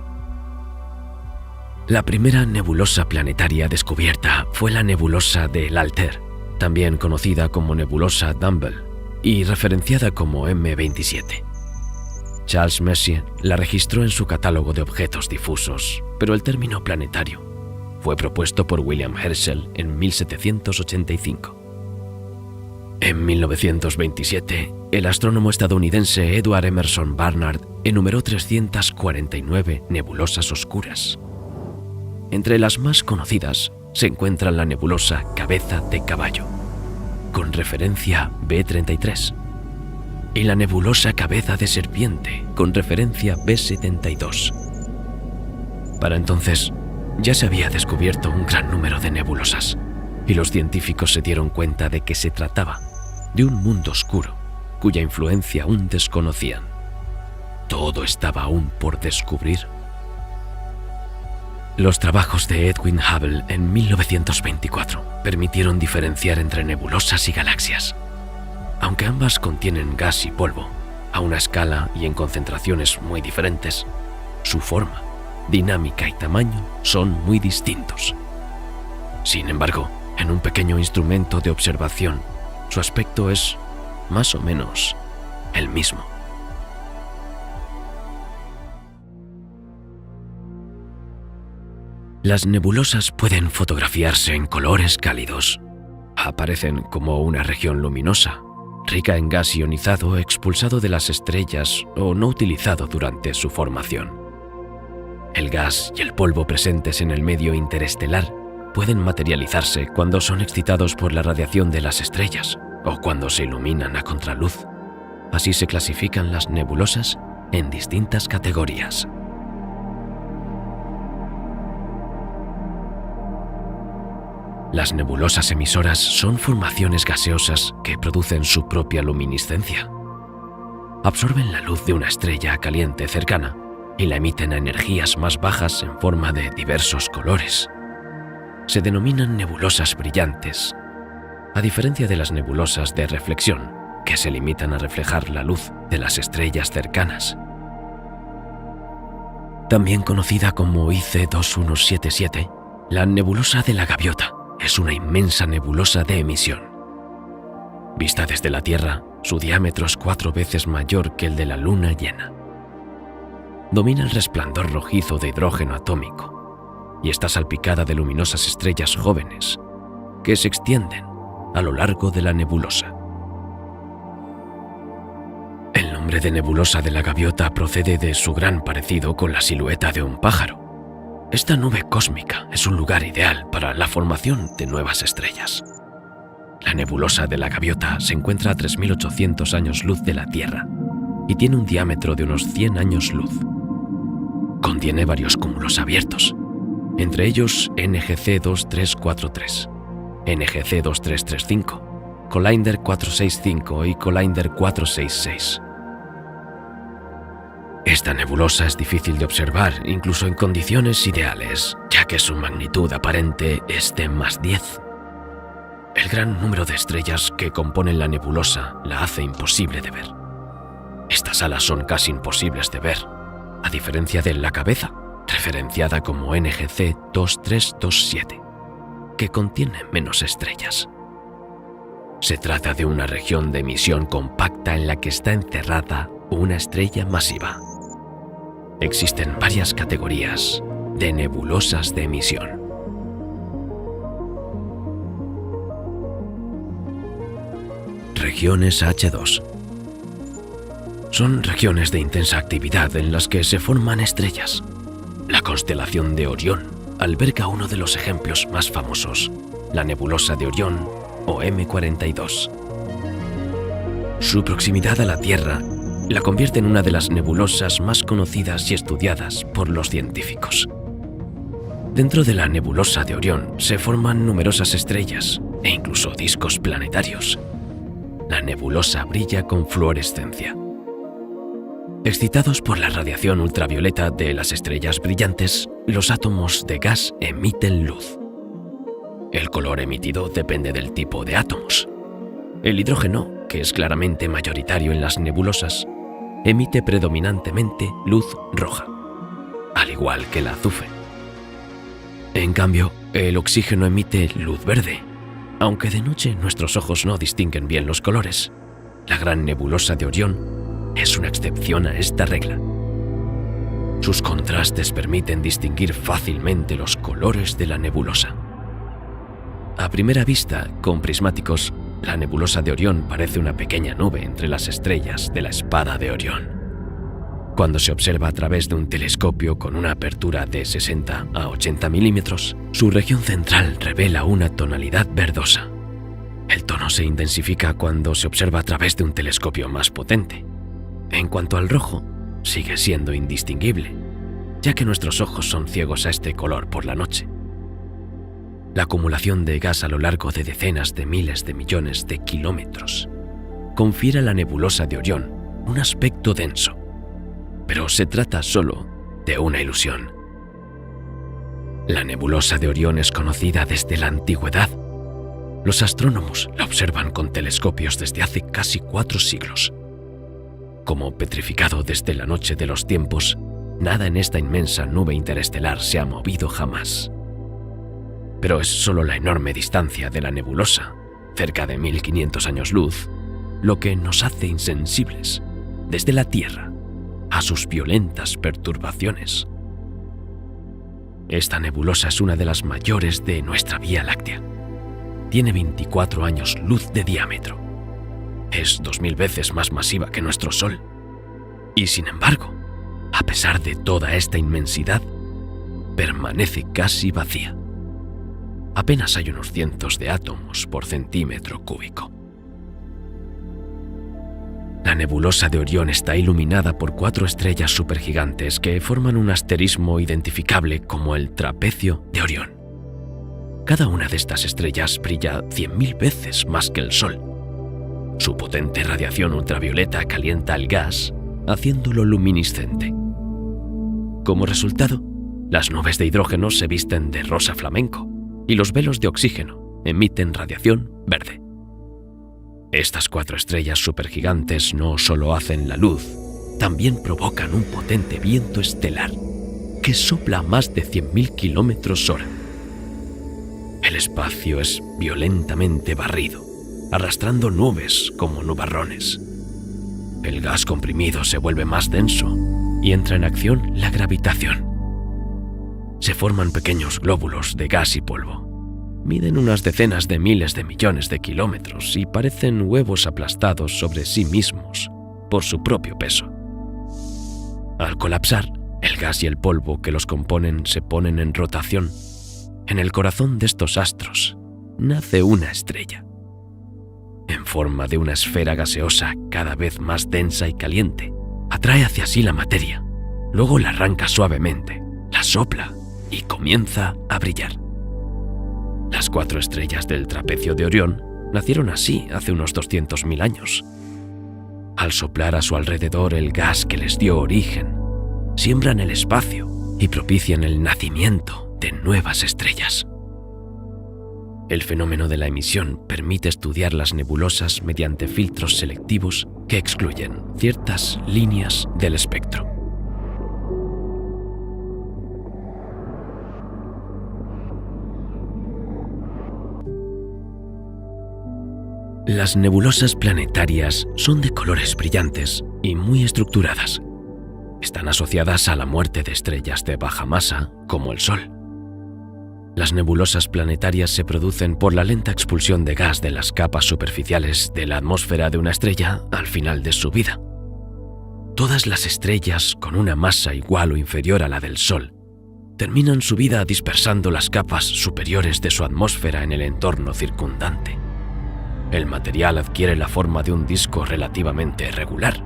La primera nebulosa planetaria descubierta fue la nebulosa del Altair, también conocida como nebulosa Dumbbell y referenciada como M27. Charles Messier la registró en su catálogo de objetos difusos, pero el término planetario fue propuesto por William Herschel en 1785. En 1927, el astrónomo estadounidense Edward Emerson Barnard enumeró 349 nebulosas oscuras. Entre las más conocidas se encuentra la nebulosa Cabeza de Caballo, con referencia B33, y la nebulosa Cabeza de Serpiente, con referencia B72. Para entonces, ya se había descubierto un gran número de nebulosas, y los científicos se dieron cuenta de que se trataba de un mundo oscuro, cuya influencia aún desconocían. Todo estaba aún por descubrir. Los trabajos de Edwin Hubble en 1924 permitieron diferenciar entre nebulosas y galaxias. Aunque ambas contienen gas y polvo, a una escala y en concentraciones muy diferentes, su forma, dinámica y tamaño son muy distintos. Sin embargo, en un pequeño instrumento de observación, su aspecto es, más o menos, el mismo. Las nebulosas pueden fotografiarse en colores cálidos. Aparecen como una región luminosa, rica en gas ionizado expulsado de las estrellas o no utilizado durante su formación. El gas y el polvo presentes en el medio interestelar pueden materializarse cuando son excitados por la radiación de las estrellas o cuando se iluminan a contraluz. Así se clasifican las nebulosas en distintas categorías. Las nebulosas emisoras son formaciones gaseosas que producen su propia luminiscencia. Absorben la luz de una estrella caliente cercana y la emiten a energías más bajas en forma de diversos colores. Se denominan nebulosas brillantes, a diferencia de las nebulosas de reflexión, que se limitan a reflejar la luz de las estrellas cercanas. También conocida como IC 2177, la nebulosa de la Gaviota es una inmensa nebulosa de emisión. Vista desde la Tierra, su diámetro es 4 veces mayor que el de la Luna llena. Domina el resplandor rojizo de hidrógeno atómico y está salpicada de luminosas estrellas jóvenes que se extienden a lo largo de la nebulosa. El nombre de nebulosa de la Gaviota procede de su gran parecido con la silueta de un pájaro. Esta nube cósmica es un lugar ideal para la formación de nuevas estrellas. La nebulosa de la Gaviota se encuentra a 3.800 años luz de la Tierra y tiene un diámetro de unos 100 años luz. Contiene varios cúmulos abiertos, entre ellos NGC 2343, NGC 2335, Collinder 465 y Collinder 466. Esta nebulosa es difícil de observar incluso en condiciones ideales, ya que su magnitud aparente es de +10. El gran número de estrellas que componen la nebulosa la hace imposible de ver. Estas alas son casi imposibles de ver, a diferencia de la cabeza, referenciada como NGC 2327, que contiene menos estrellas. Se trata de una región de emisión compacta en la que está encerrada una estrella masiva. Existen varias categorías de nebulosas de emisión. Regiones H2. Son regiones de intensa actividad en las que se forman estrellas. La constelación de Orión alberga uno de los ejemplos más famosos, la nebulosa de Orión o M42. Su proximidad a la Tierra la convierte en una de las nebulosas más conocidas y estudiadas por los científicos. Dentro de la nebulosa de Orión se forman numerosas estrellas e incluso discos planetarios. La nebulosa brilla con fluorescencia. Excitados por la radiación ultravioleta de las estrellas brillantes, los átomos de gas emiten luz. El color emitido depende del tipo de átomos. El hidrógeno, que es claramente mayoritario en las nebulosas, emite predominantemente luz roja, al igual que el azufre. En cambio, el oxígeno emite luz verde. Aunque de noche nuestros ojos no distinguen bien los colores, la gran nebulosa de Orión es una excepción a esta regla. Sus contrastes permiten distinguir fácilmente los colores de la nebulosa. A primera vista, con prismáticos, la nebulosa de Orión parece una pequeña nube entre las estrellas de la espada de Orión. Cuando se observa a través de un telescopio con una apertura de 60 a 80 milímetros, su región central revela una tonalidad verdosa. El tono se intensifica cuando se observa a través de un telescopio más potente. En cuanto al rojo, sigue siendo indistinguible, ya que nuestros ojos son ciegos a este color por la noche. La acumulación de gas a lo largo de decenas de miles de millones de kilómetros confiere a la nebulosa de Orión un aspecto denso, pero se trata solo de una ilusión. La nebulosa de Orión es conocida desde la antigüedad. Los astrónomos la observan con telescopios desde hace casi 4 siglos. Como petrificado desde la noche de los tiempos, nada en esta inmensa nube interestelar se ha movido jamás. Pero es solo la enorme distancia de la nebulosa, cerca de 1500 años luz, lo que nos hace insensibles desde la Tierra a sus violentas perturbaciones. Esta nebulosa es una de las mayores de nuestra Vía Láctea. Tiene 24 años luz de diámetro. Es 2000 veces más masiva que nuestro Sol. Y sin embargo, a pesar de toda esta inmensidad, permanece casi vacía. Apenas hay unos cientos de átomos por centímetro cúbico. La nebulosa de Orión está iluminada por 4 estrellas supergigantes que forman un asterismo identificable como el Trapecio de Orión. Cada una de estas estrellas brilla 100.000 veces más que el Sol. Su potente radiación ultravioleta calienta el gas, haciéndolo luminiscente. Como resultado, las nubes de hidrógeno se visten de rosa flamenco y los velos de oxígeno emiten radiación verde. Estas 4 estrellas supergigantes no solo hacen la luz, también provocan un potente viento estelar que sopla a más de 100.000 km/h. El espacio es violentamente barrido, arrastrando nubes como nubarrones. El gas comprimido se vuelve más denso y entra en acción la gravitación. Se forman pequeños glóbulos de gas y polvo. Miden unas decenas de miles de millones de kilómetros y parecen huevos aplastados sobre sí mismos por su propio peso. Al colapsar, el gas y el polvo que los componen se ponen en rotación. En el corazón de estos astros nace una estrella, en forma de una esfera gaseosa cada vez más densa y caliente. Atrae hacia sí la materia, luego la arranca suavemente, la sopla y comienza a brillar. Las 4 estrellas del Trapecio de Orión nacieron así hace unos 200.000 años. Al soplar a su alrededor el gas que les dio origen, siembran el espacio y propician el nacimiento de nuevas estrellas. El fenómeno de la emisión permite estudiar las nebulosas mediante filtros selectivos que excluyen ciertas líneas del espectro. Las nebulosas planetarias son de colores brillantes y muy estructuradas. Están asociadas a la muerte de estrellas de baja masa, como el Sol. Las nebulosas planetarias se producen por la lenta expulsión de gas de las capas superficiales de la atmósfera de una estrella al final de su vida. Todas las estrellas con una masa igual o inferior a la del Sol terminan su vida dispersando las capas superiores de su atmósfera en el entorno circundante. El material adquiere la forma de un disco relativamente regular,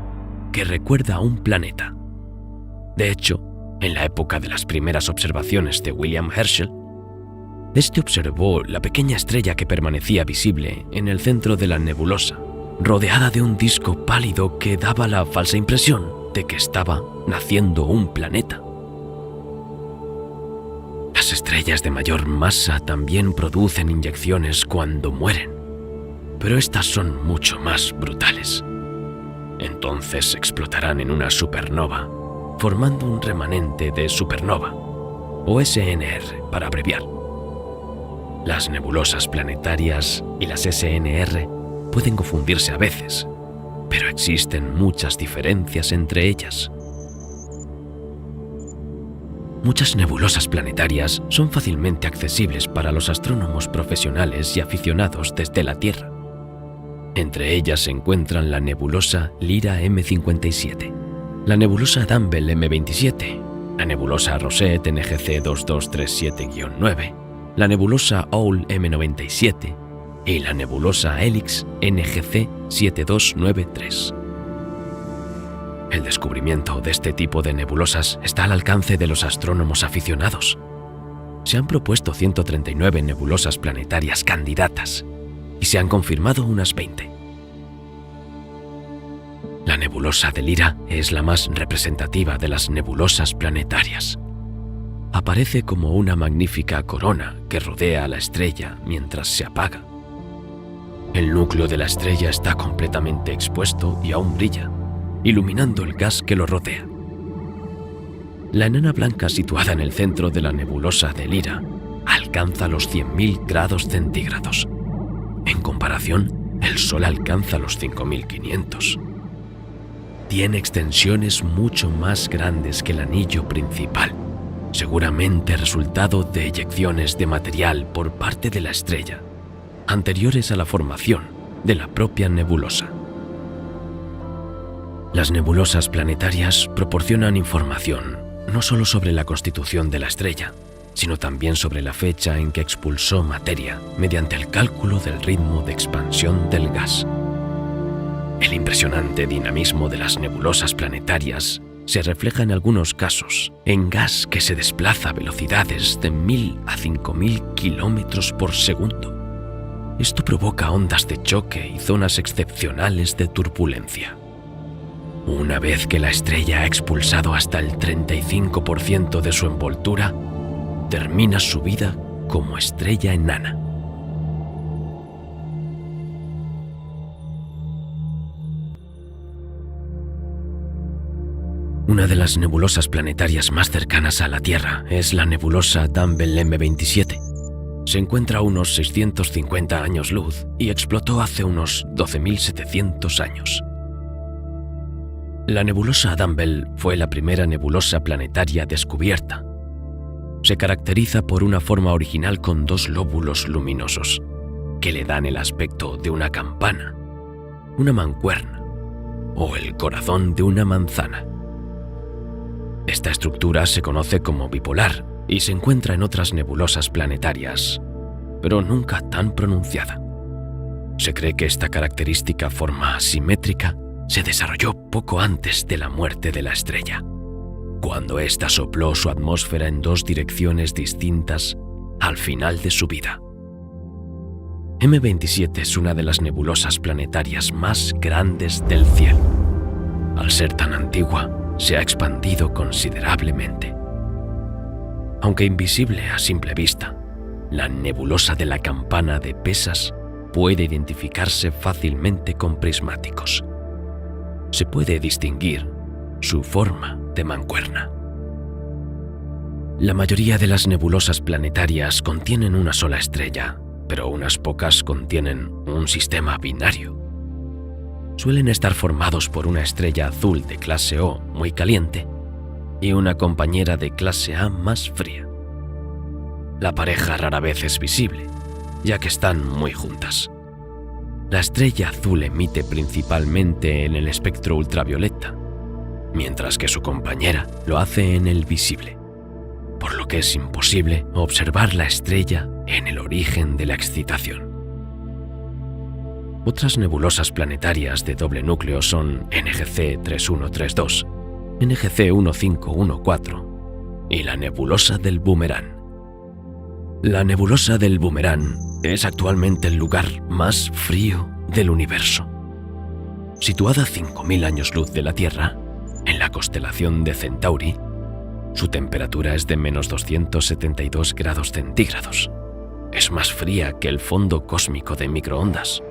que recuerda a un planeta. De hecho, en la época de las primeras observaciones de William Herschel, este observó la pequeña estrella que permanecía visible en el centro de la nebulosa, rodeada de un disco pálido que daba la falsa impresión de que estaba naciendo un planeta. Las estrellas de mayor masa también producen inyecciones cuando mueren, pero estas son mucho más brutales. Entonces explotarán en una supernova, formando un remanente de supernova, o SNR para abreviar. Las nebulosas planetarias y las SNR pueden confundirse a veces, pero existen muchas diferencias entre ellas. Muchas nebulosas planetarias son fácilmente accesibles para los astrónomos profesionales y aficionados desde la Tierra. Entre ellas se encuentran la nebulosa Lyra M57, la nebulosa Dumbbell M27, la nebulosa Rosette NGC 2237-9, la nebulosa Owl M97 y la nebulosa Helix NGC 7293. El descubrimiento de este tipo de nebulosas está al alcance de los astrónomos aficionados. Se han propuesto 139 nebulosas planetarias candidatas y se han confirmado unas 20. La nebulosa de Lyra es la más representativa de las nebulosas planetarias. Aparece como una magnífica corona que rodea a la estrella mientras se apaga. El núcleo de la estrella está completamente expuesto y aún brilla, iluminando el gas que lo rodea. La enana blanca situada en el centro de la nebulosa de Lyra alcanza los 100.000 grados centígrados. En comparación, el Sol alcanza los 5.500. Tiene extensiones mucho más grandes que el anillo principal, seguramente resultado de eyecciones de material por parte de la estrella, anteriores a la formación de la propia nebulosa. Las nebulosas planetarias proporcionan información no solo sobre la constitución de la estrella, sino también sobre la fecha en que expulsó materia mediante el cálculo del ritmo de expansión del gas. El impresionante dinamismo de las nebulosas planetarias se refleja en algunos casos en gas que se desplaza a velocidades de 1000 a 5000 kilómetros por segundo. Esto provoca ondas de choque y zonas excepcionales de turbulencia. Una vez que la estrella ha expulsado hasta el 35% de su envoltura, termina su vida como estrella enana. Una de las nebulosas planetarias más cercanas a la Tierra es la nebulosa Dumbbell M27. Se encuentra a unos 650 años luz y explotó hace unos 12.700 años. La nebulosa Dumbbell fue la primera nebulosa planetaria descubierta. Se caracteriza por una forma original con dos lóbulos luminosos, que le dan el aspecto de una campana, una mancuerna o el corazón de una manzana. Esta estructura se conoce como bipolar y se encuentra en otras nebulosas planetarias, pero nunca tan pronunciada. Se cree que esta característica forma asimétrica se desarrolló poco antes de la muerte de la estrella, cuando ésta sopló su atmósfera en dos direcciones distintas al final de su vida. M27 es una de las nebulosas planetarias más grandes del cielo. Al ser tan antigua, se ha expandido considerablemente. Aunque invisible a simple vista, la nebulosa de la campana de Pesas puede identificarse fácilmente con prismáticos. Se puede distinguir su forma de mancuerna. La mayoría de las nebulosas planetarias contienen una sola estrella, pero unas pocas contienen un sistema binario. Suelen estar formados por una estrella azul de clase O muy caliente y una compañera de clase A más fría. La pareja rara vez es visible, ya que están muy juntas. La estrella azul emite principalmente en el espectro ultravioleta, mientras que su compañera lo hace en el visible, por lo que es imposible observar la estrella en el origen de la excitación. Otras nebulosas planetarias de doble núcleo son NGC 3132, NGC 1514 y la nebulosa del Boomerang. La nebulosa del Boomerang es actualmente el lugar más frío del universo. Situada a 5000 años luz de la Tierra, en la constelación de Centauri, su temperatura es de menos 272 grados centígrados. Es más fría que el fondo cósmico de microondas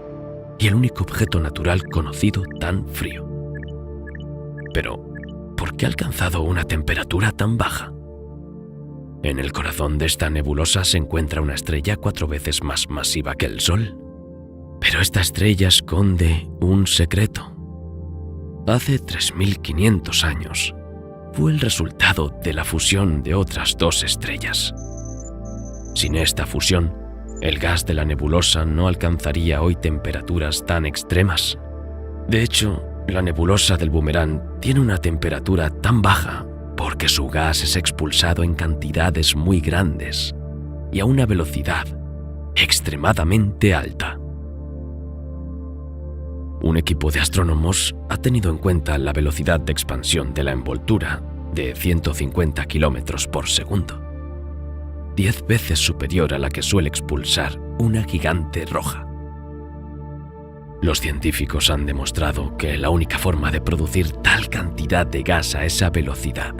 y el único objeto natural conocido tan frío. Pero, ¿por qué ha alcanzado una temperatura tan baja? En el corazón de esta nebulosa se encuentra una estrella 4 veces más masiva que el Sol. Pero esta estrella esconde un secreto. Hace 3500 años, fue el resultado de la fusión de otras dos estrellas. Sin esta fusión, el gas de la nebulosa no alcanzaría hoy temperaturas tan extremas. De hecho, la nebulosa del Boomerang tiene una temperatura tan baja porque su gas es expulsado en cantidades muy grandes y a una velocidad extremadamente alta. Un equipo de astrónomos ha tenido en cuenta la velocidad de expansión de la envoltura de 150 kilómetros por segundo, 10 veces superior a la que suele expulsar una gigante roja. Los científicos han demostrado que la única forma de producir tal cantidad de gas a esa velocidad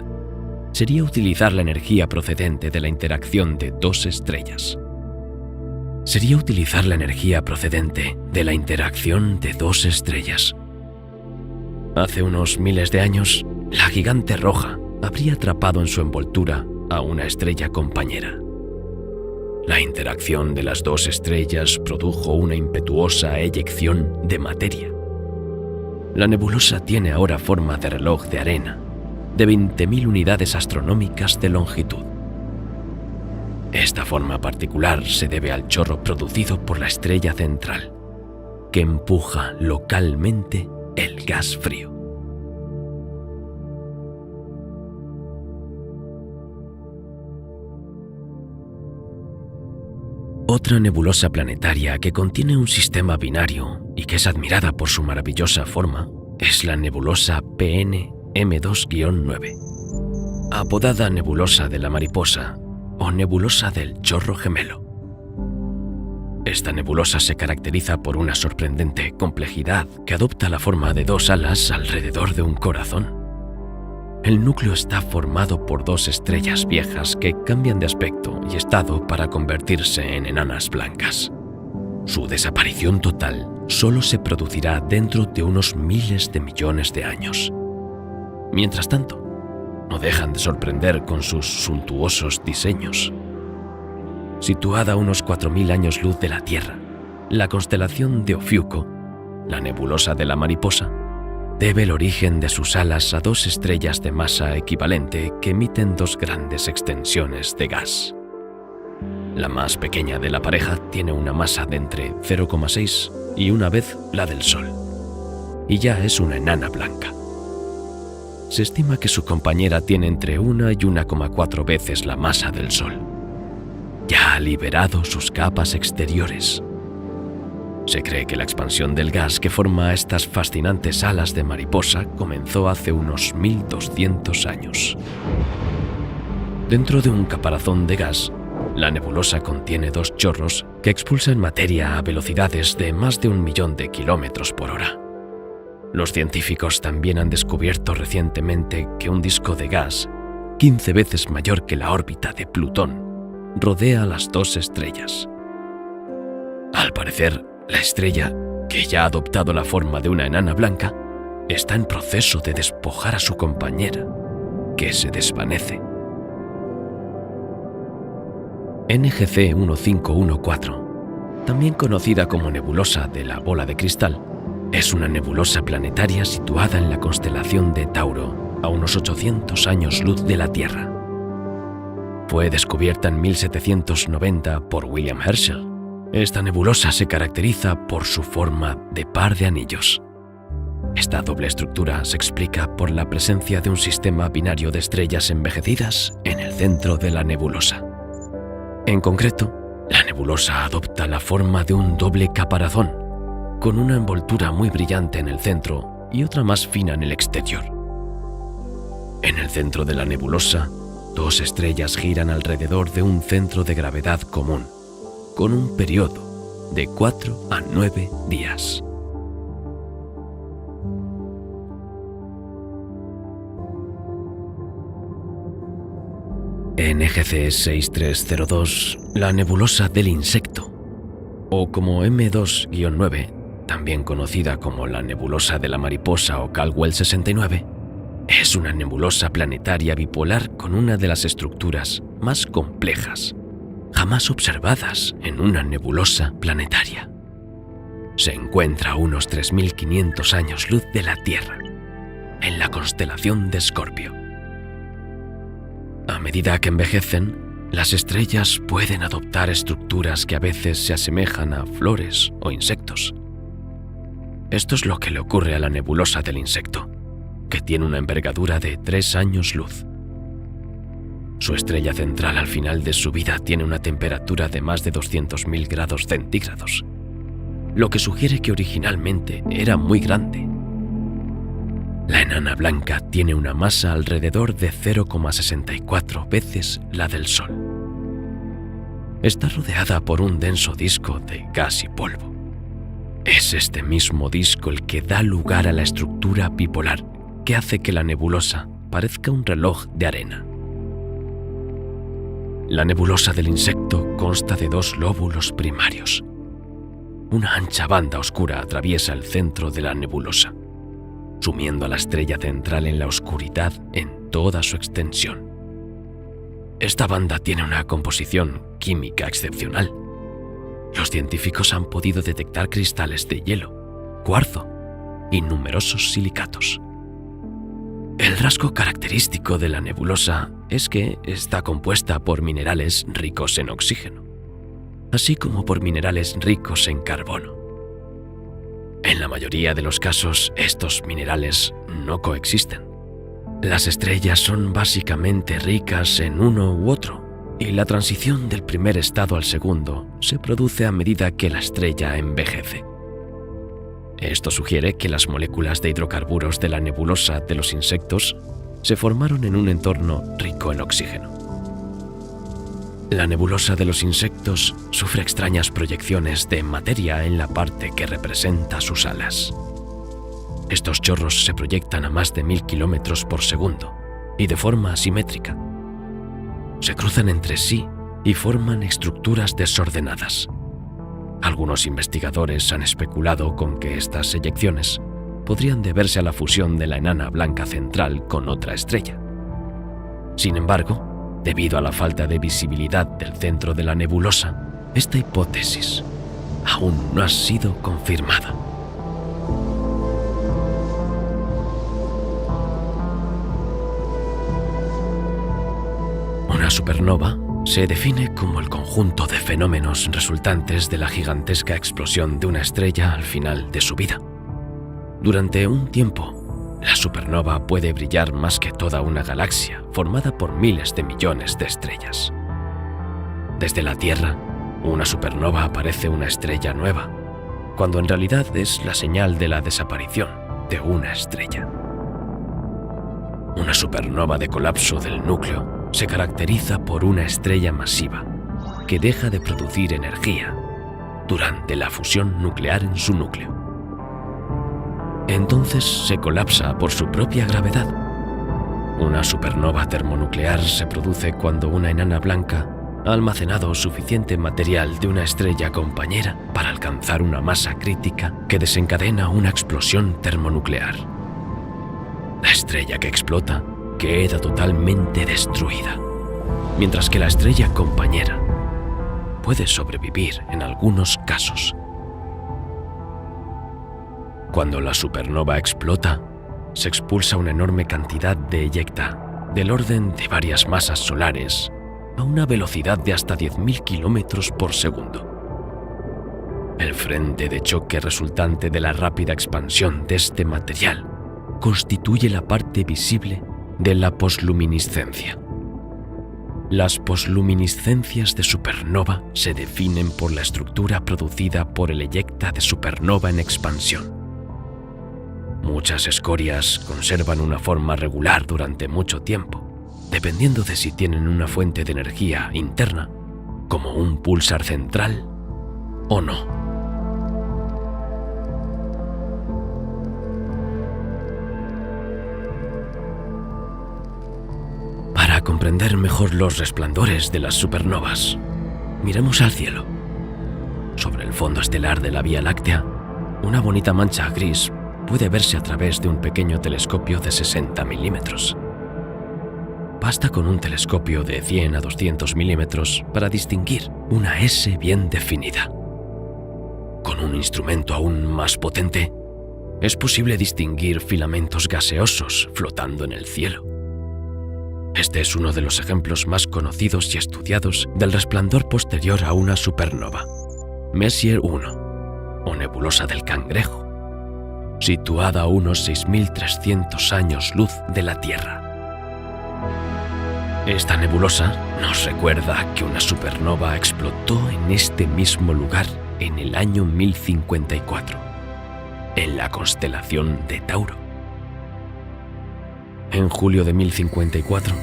sería utilizar la energía procedente de la interacción de dos estrellas. Hace unos miles de años, la gigante roja habría atrapado en su envoltura a una estrella compañera. La interacción de las dos estrellas produjo una impetuosa eyección de materia. La nebulosa tiene ahora forma de reloj de arena, de 20.000 unidades astronómicas de longitud. Esta forma particular se debe al chorro producido por la estrella central, que empuja localmente el gas frío. Otra nebulosa planetaria que contiene un sistema binario y que es admirada por su maravillosa forma es la nebulosa PN M2-9, apodada nebulosa de la mariposa o nebulosa del chorro gemelo. Esta nebulosa se caracteriza por una sorprendente complejidad que adopta la forma de dos alas alrededor de un corazón. El núcleo está formado por dos estrellas viejas que cambian de aspecto y estado para convertirse en enanas blancas. Su desaparición total solo se producirá dentro de unos miles de millones de años. Mientras tanto, no dejan de sorprender con sus suntuosos diseños. Situada a unos 4.000 años luz de la Tierra, la constelación de Ofiuco, la nebulosa de la mariposa, debe el origen de sus alas a dos estrellas de masa equivalente que emiten dos grandes extensiones de gas. La más pequeña de la pareja tiene una masa de entre 0,6 y una vez la del Sol, y ya es una enana blanca. Se estima que su compañera tiene entre 1 y 1,4 veces la masa del Sol. Ya ha liberado sus capas exteriores. Se cree que la expansión del gas que forma estas fascinantes alas de mariposa comenzó hace unos 1200 años. Dentro de un caparazón de gas, la nebulosa contiene dos chorros que expulsan materia a velocidades de más de 1 millón de kilómetros por hora. Los científicos también han descubierto recientemente que un disco de gas, 15 veces mayor que la órbita de Plutón, rodea a las dos estrellas. Al parecer, la estrella, que ya ha adoptado la forma de una enana blanca, está en proceso de despojar a su compañera, que se desvanece. NGC 1514, también conocida como nebulosa de la bola de cristal, es una nebulosa planetaria situada en la constelación de Tauro, a unos 800 años luz de la Tierra. Fue descubierta en 1790 por William Herschel. Esta nebulosa se caracteriza por su forma de par de anillos. Esta doble estructura se explica por la presencia de un sistema binario de estrellas envejecidas en el centro de la nebulosa. En concreto, la nebulosa adopta la forma de un doble caparazón, con una envoltura muy brillante en el centro y otra más fina en el exterior. En el centro de la nebulosa, dos estrellas giran alrededor de un centro de gravedad común, con un periodo de 4 a 9 días. NGC 6302, la nebulosa del insecto, o como M2-9, también conocida como la nebulosa de la mariposa o Caldwell 69, es una nebulosa planetaria bipolar con una de las estructuras más complejas jamás observadas en una nebulosa planetaria. Se encuentra a unos 3.500 años luz de la Tierra, en la constelación de Escorpio. A medida que envejecen, las estrellas pueden adoptar estructuras que a veces se asemejan a flores o insectos. Esto es lo que le ocurre a la nebulosa del insecto, que tiene una envergadura de 3 años luz. Su estrella central al final de su vida tiene una temperatura de más de 200.000 grados centígrados, lo que sugiere que originalmente era muy grande. La enana blanca tiene una masa alrededor de 0,64 veces la del Sol. Está rodeada por un denso disco de gas y polvo. Es este mismo disco el que da lugar a la estructura bipolar que hace que la nebulosa parezca un reloj de arena. La nebulosa del insecto consta de 2 lóbulos primarios. Una ancha banda oscura atraviesa el centro de la nebulosa, sumiendo a la estrella central en la oscuridad en toda su extensión. Esta banda tiene una composición química excepcional. Los científicos han podido detectar cristales de hielo, cuarzo y numerosos silicatos. El rasgo característico de la nebulosa es que está compuesta por minerales ricos en oxígeno, así como por minerales ricos en carbono. En la mayoría de los casos, estos minerales no coexisten. Las estrellas son básicamente ricas en uno u otro, y la transición del primer estado al segundo se produce a medida que la estrella envejece. Esto sugiere que las moléculas de hidrocarburos de la nebulosa de los insectos se formaron en un entorno rico en oxígeno. La nebulosa de los insectos sufre extrañas proyecciones de materia en la parte que representa sus alas. Estos chorros se proyectan a más de 1000 kilómetros por segundo y de forma asimétrica. Se cruzan entre sí y forman estructuras desordenadas. Algunos investigadores han especulado con que estas eyecciones podrían deberse a la fusión de la enana blanca central con otra estrella. Sin embargo, debido a la falta de visibilidad del centro de la nebulosa, esta hipótesis aún no ha sido confirmada. Una supernova se define como el conjunto de fenómenos resultantes de la gigantesca explosión de una estrella al final de su vida. Durante un tiempo, la supernova puede brillar más que toda una galaxia formada por miles de millones de estrellas. Desde la Tierra, una supernova parece una estrella nueva, cuando en realidad es la señal de la desaparición de una estrella. Una supernova de colapso del núcleo se caracteriza por una estrella masiva que deja de producir energía durante la fusión nuclear en su núcleo. Entonces se colapsa por su propia gravedad. Una supernova termonuclear se produce cuando una enana blanca ha almacenado suficiente material de una estrella compañera para alcanzar una masa crítica que desencadena una explosión termonuclear. La estrella que explota queda totalmente destruida, mientras que la estrella compañera puede sobrevivir en algunos casos. Cuando la supernova explota, se expulsa una enorme cantidad de eyecta del orden de varias masas solares a una velocidad de hasta 10.000 kilómetros por segundo. El frente de choque resultante de la rápida expansión de este material constituye la parte visible de la posluminiscencia. Las posluminiscencias de supernova se definen por la estructura producida por el eyecta de supernova en expansión. Muchas escorias conservan una forma regular durante mucho tiempo, dependiendo de si tienen una fuente de energía interna, como un púlsar central, o no. Para comprender mejor los resplandores de las supernovas, miremos al cielo. Sobre el fondo estelar de la Vía Láctea, una bonita mancha gris puede verse a través de un pequeño telescopio de 60 milímetros. Basta con un telescopio de 100 a 200 milímetros para distinguir una S bien definida. Con un instrumento aún más potente, es posible distinguir filamentos gaseosos flotando en el cielo. Este es uno de los ejemplos más conocidos y estudiados del resplandor posterior a una supernova, Messier 1, o nebulosa del Cangrejo, situada a unos 6.300 años luz de la Tierra. Esta nebulosa nos recuerda que una supernova explotó en este mismo lugar en el año 1054, en la constelación de Tauro. En julio de 1054,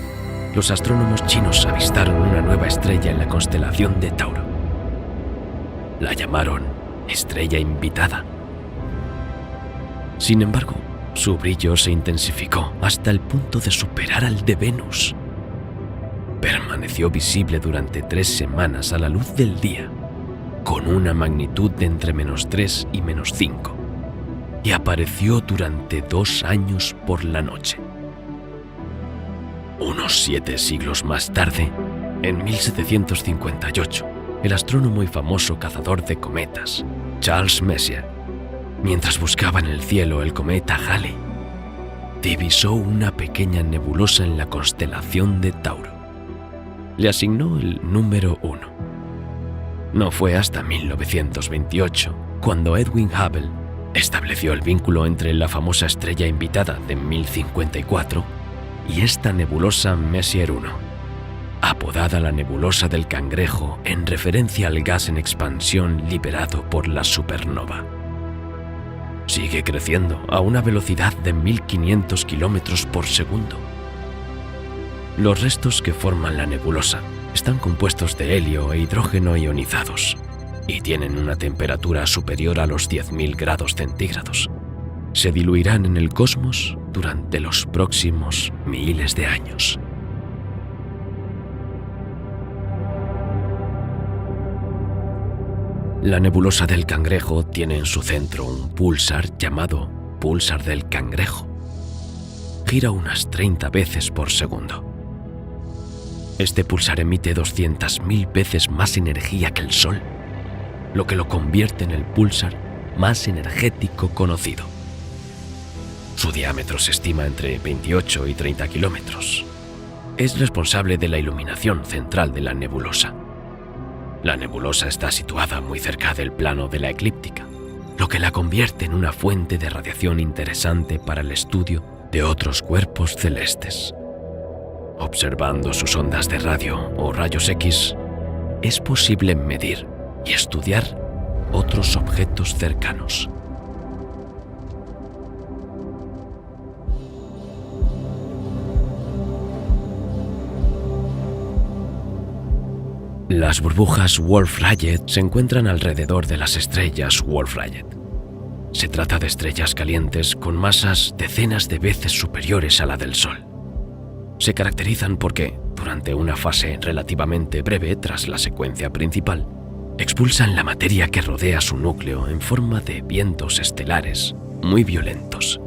los astrónomos chinos avistaron una nueva estrella en la constelación de Tauro. La llamaron Estrella Invitada. Sin embargo, su brillo se intensificó hasta el punto de superar al de Venus. Permaneció visible durante 3 semanas a la luz del día, con una magnitud de entre -3 y -5, y apareció durante 2 años por la noche. Unos 7 siglos más tarde, en 1758, el astrónomo y famoso cazador de cometas, Charles Messier, mientras buscaba en el cielo el cometa Halley, divisó una pequeña nebulosa en la constelación de Tauro. Le asignó el número 1. No fue hasta 1928 cuando Edwin Hubble estableció el vínculo entre la famosa estrella invitada de 1054 y esta nebulosa Messier 1, a apodada la nebulosa del Cangrejo en referencia al gas en expansión liberado por la supernova. Sigue creciendo a una velocidad de 1500 kilómetros por segundo. Los restos que forman la nebulosa están compuestos de helio e hidrógeno ionizados y tienen una temperatura superior a los 10.000 grados centígrados. Se diluirán en el cosmos durante los próximos miles de años. La nebulosa del Cangrejo tiene en su centro un púlsar llamado púlsar del Cangrejo. Gira unas 30 veces por segundo. Este púlsar emite 200.000 veces más energía que el Sol, lo que lo convierte en el púlsar más energético conocido. Su diámetro se estima entre 28 y 30 kilómetros. Es responsable de la iluminación central de la nebulosa. La nebulosa está situada muy cerca del plano de la eclíptica, lo que la convierte en una fuente de radiación interesante para el estudio de otros cuerpos celestes. Observando sus ondas de radio o rayos X, es posible medir y estudiar otros objetos cercanos. Las burbujas Wolf-Rayet se encuentran alrededor de las estrellas Wolf-Rayet. Se trata de estrellas calientes con masas decenas de veces superiores a la del Sol. Se caracterizan porque, durante una fase relativamente breve tras la secuencia principal, expulsan la materia que rodea su núcleo en forma de vientos estelares muy violentos.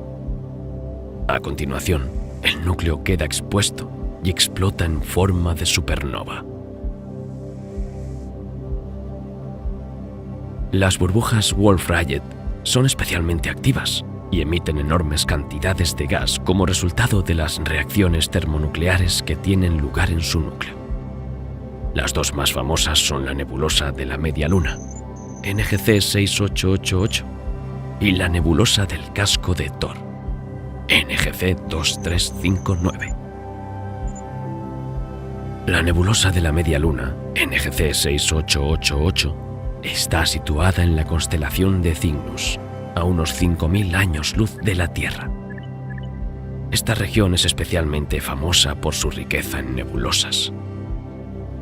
A continuación, el núcleo queda expuesto y explota en forma de supernova. Las burbujas Wolf-Rayet son especialmente activas y emiten enormes cantidades de gas como resultado de las reacciones termonucleares que tienen lugar en su núcleo. Las dos más famosas son la nebulosa de la Media Luna, NGC 6888, y la nebulosa del casco de Thor, NGC 2359. La nebulosa de la Media Luna, NGC 6888, está situada en la constelación de Cygnus, a unos 5.000 años luz de la Tierra. Esta región es especialmente famosa por su riqueza en nebulosas.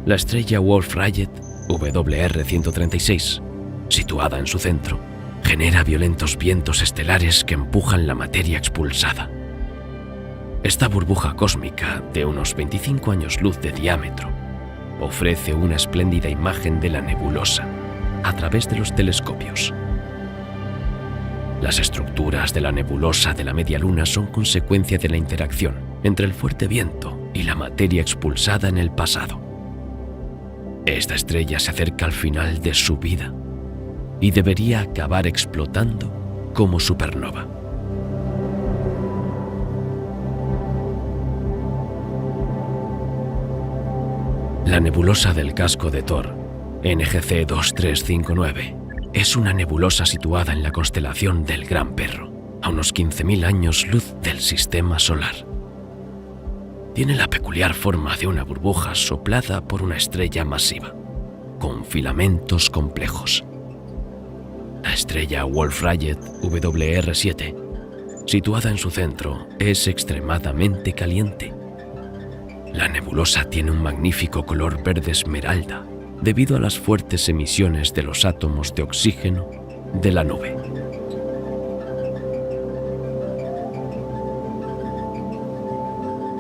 La estrella Wolf-Rayet, WR136, situada en su centro, genera violentos vientos estelares que empujan la materia expulsada. Esta burbuja cósmica, de unos 25 años luz de diámetro, ofrece una espléndida imagen de la nebulosa a través de los telescopios. Las estructuras de la nebulosa de la Media Luna son consecuencia de la interacción entre el fuerte viento y la materia expulsada en el pasado. Esta estrella se acerca al final de su vida y debería acabar explotando como supernova. La nebulosa del casco de Thor, NGC 2359, es una nebulosa situada en la constelación del Gran Perro, a unos 15.000 años luz del Sistema Solar. Tiene la peculiar forma de una burbuja soplada por una estrella masiva, con filamentos complejos. La estrella Wolf-Rayet WR7, situada en su centro, es extremadamente caliente. La nebulosa tiene un magnífico color verde esmeralda debido a las fuertes emisiones de los átomos de oxígeno de la nube.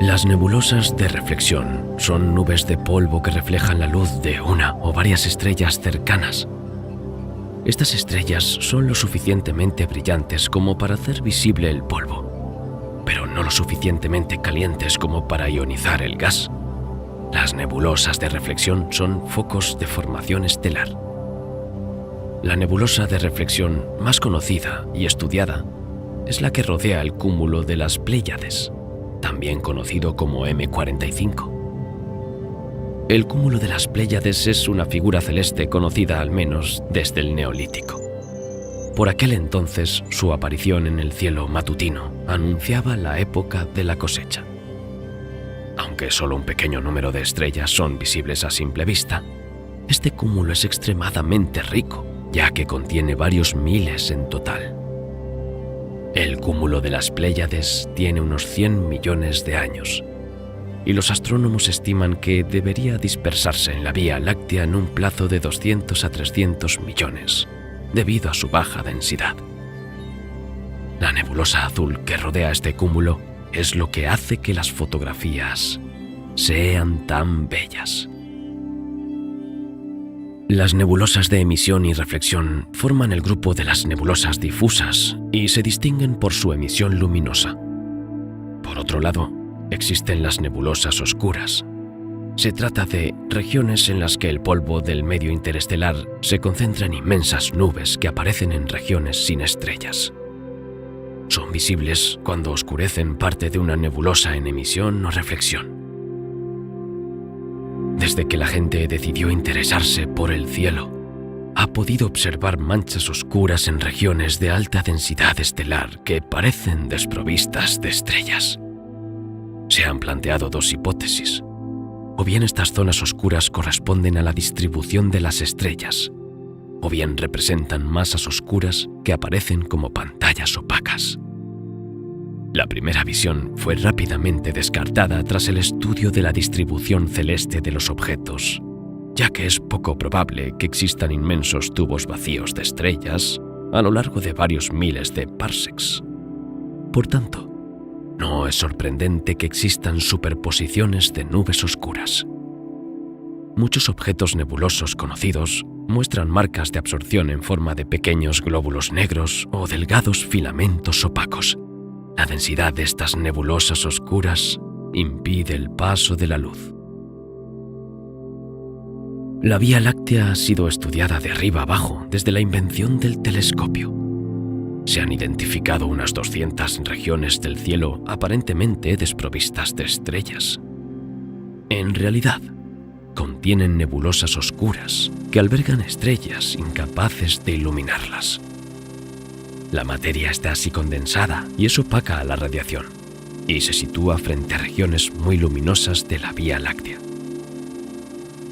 Las nebulosas de reflexión son nubes de polvo que reflejan la luz de una o varias estrellas cercanas. Estas estrellas son lo suficientemente brillantes como para hacer visible el polvo, pero no lo suficientemente calientes como para ionizar el gas. Las nebulosas de reflexión son focos de formación estelar. La nebulosa de reflexión más conocida y estudiada es la que rodea el cúmulo de las Pléyades, también conocido como M45. El cúmulo de las Pléyades es una figura celeste conocida al menos desde el Neolítico. Por aquel entonces, su aparición en el cielo matutino anunciaba la época de la cosecha. Aunque aunque solo un pequeño número de estrellas son visibles a simple vista, este cúmulo es extremadamente rico, ya que contiene varios miles en total. El cúmulo de las Pléyades tiene unos 100 millones de años, y los astrónomos estiman que debería dispersarse en la Vía Láctea en un plazo de 200 a 300 millones, debido a su baja densidad. La nebulosa azul que rodea este cúmulo es lo que hace que las fotografías sean tan bellas. Las nebulosas de emisión y reflexión forman el grupo de las nebulosas difusas y se distinguen por su emisión luminosa. Por otro lado, existen las nebulosas oscuras. Se trata de regiones en las que el polvo del medio interestelar se concentra en inmensas nubes que aparecen en regiones sin estrellas. Son visibles cuando oscurecen parte de una nebulosa en emisión o reflexión. Desde que la gente decidió interesarse por el cielo, ha podido observar manchas oscuras en regiones de alta densidad estelar que parecen desprovistas de estrellas. Se han planteado dos hipótesis. O bien estas zonas oscuras corresponden a la distribución de las estrellas, o bien representan masas oscuras que aparecen como pantallas opacas. La primera visión fue rápidamente descartada tras el estudio de la distribución celeste de los objetos, ya que es poco probable que existan inmensos tubos vacíos de estrellas a lo largo de varios miles de parsecs. Por tanto, no es sorprendente que existan superposiciones de nubes oscuras. Muchos objetos nebulosos conocidos muestran marcas de absorción en forma de pequeños glóbulos negros o delgados filamentos opacos. La densidad de estas nebulosas oscuras impide el paso de la luz. La Vía Láctea ha sido estudiada de arriba abajo desde la invención del telescopio. Se han identificado unas 200 regiones del cielo aparentemente desprovistas de estrellas. En realidad, contienen nebulosas oscuras que albergan estrellas incapaces de iluminarlas. La materia está así condensada y es opaca a la radiación, y se sitúa frente a regiones muy luminosas de la Vía Láctea.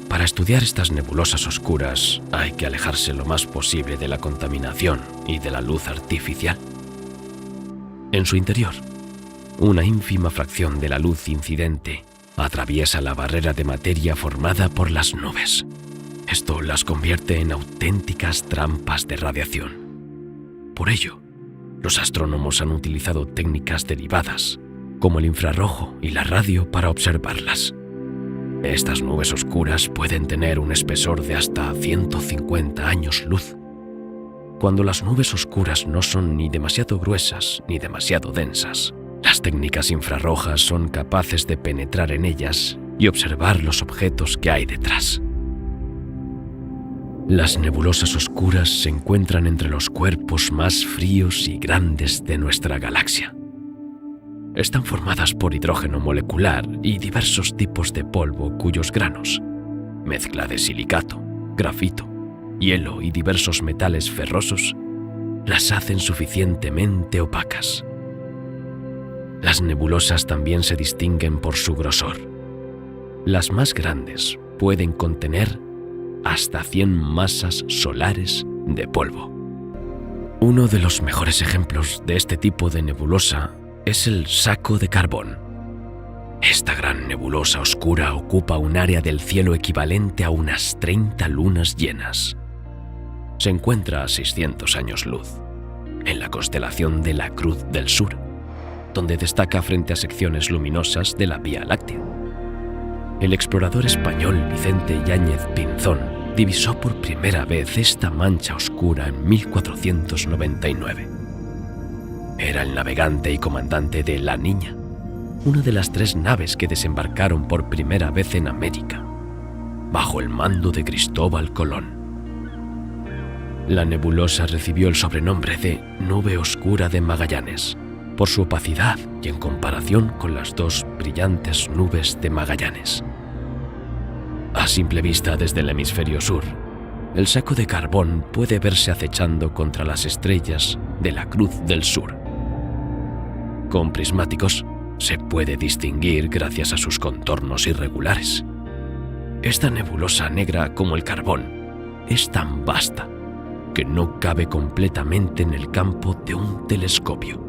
Para estudiar estas nebulosas oscuras hay que alejarse lo más posible de la contaminación y de la luz artificial. En su interior, una ínfima fracción de la luz incidente atraviesa la barrera de materia formada por las nubes. Esto las convierte en auténticas trampas de radiación. Por ello, los astrónomos han utilizado técnicas derivadas, como el infrarrojo y la radio, para observarlas. Estas nubes oscuras pueden tener un espesor de hasta 150 años luz. Cuando las nubes oscuras no son ni demasiado gruesas ni demasiado densas, las técnicas infrarrojas son capaces de penetrar en ellas y observar los objetos que hay detrás. Las nebulosas oscuras se encuentran entre los cuerpos más fríos y grandes de nuestra galaxia. Están formadas por hidrógeno molecular y diversos tipos de polvo cuyos granos, mezcla de silicato, grafito, hielo y diversos metales ferrosos, las hacen suficientemente opacas. Las nebulosas también se distinguen por su grosor. Las más grandes pueden contener hasta 100 masas solares de polvo. Uno de los mejores ejemplos de este tipo de nebulosa es el Saco de Carbón. Esta gran nebulosa oscura ocupa un área del cielo equivalente a unas 30 lunas llenas. Se encuentra a 600 años luz, en la constelación de la Cruz del Sur, donde destaca frente a secciones luminosas de la Vía Láctea. El explorador español Vicente Yáñez Pinzón divisó por primera vez esta mancha oscura en 1499. Era el navegante y comandante de La Niña, una de las 3 naves que desembarcaron por primera vez en América, bajo el mando de Cristóbal Colón. La nebulosa recibió el sobrenombre de Nube Oscura de Magallanes, por su opacidad y en comparación con las 2 brillantes nubes de Magallanes. A simple vista desde el hemisferio sur, el Saco de Carbón puede verse acechando contra las estrellas de la Cruz del Sur. Con prismáticos se puede distinguir gracias a sus contornos irregulares. Esta nebulosa negra como el carbón es tan vasta que no cabe completamente en el campo de un telescopio.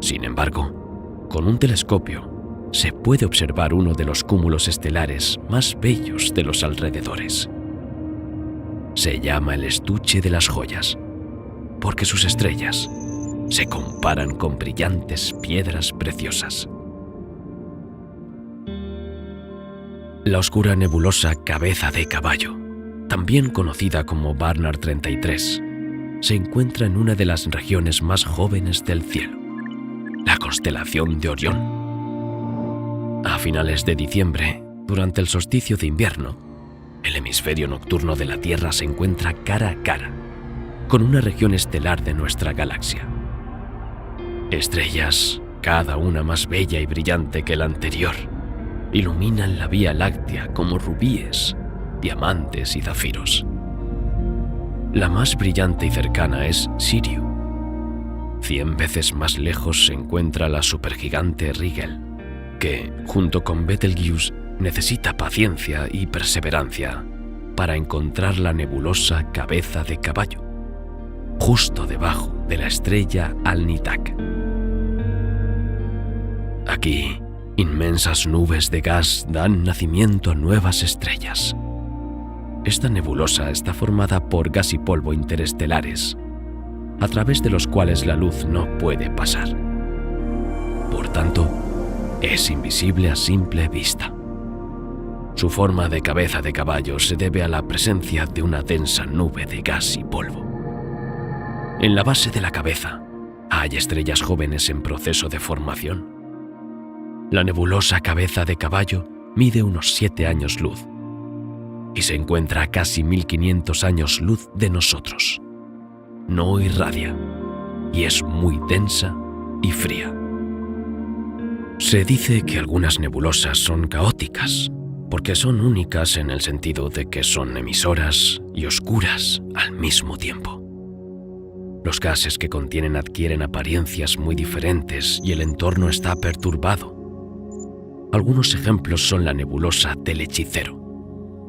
Sin embargo, con un telescopio se puede observar uno de los cúmulos estelares más bellos de los alrededores. Se llama el estuche de las joyas, porque sus estrellas se comparan con brillantes piedras preciosas. La oscura nebulosa Cabeza de Caballo, también conocida como Barnard 33, se encuentra en una de las regiones más jóvenes del cielo, la constelación de Orión. A finales de diciembre, durante el solsticio de invierno, el hemisferio nocturno de la Tierra se encuentra cara a cara con una región estelar de nuestra galaxia. Estrellas, cada una más bella y brillante que la anterior, iluminan la Vía Láctea como rubíes, diamantes y zafiros. La más brillante y cercana es Sirio. 100 veces más lejos se encuentra la supergigante Rigel, que, junto con Betelgeuse, necesita paciencia y perseverancia para encontrar la nebulosa Cabeza de Caballo, justo debajo de la estrella Alnitak. Aquí, inmensas nubes de gas dan nacimiento a nuevas estrellas. Esta nebulosa está formada por gas y polvo interestelares, a través de los cuales la luz no puede pasar. Por tanto, es invisible a simple vista. Su forma de cabeza de caballo se debe a la presencia de una densa nube de gas y polvo. En la base de la cabeza hay estrellas jóvenes en proceso de formación. La nebulosa Cabeza de Caballo mide unos 7 años luz y se encuentra a casi 1500 años luz de nosotros. No irradia y es muy densa y fría. Se dice que algunas nebulosas son caóticas porque son únicas en el sentido de que son emisoras y oscuras al mismo tiempo. Los gases que contienen adquieren apariencias muy diferentes y el entorno está perturbado. Algunos ejemplos son la nebulosa del Hechicero,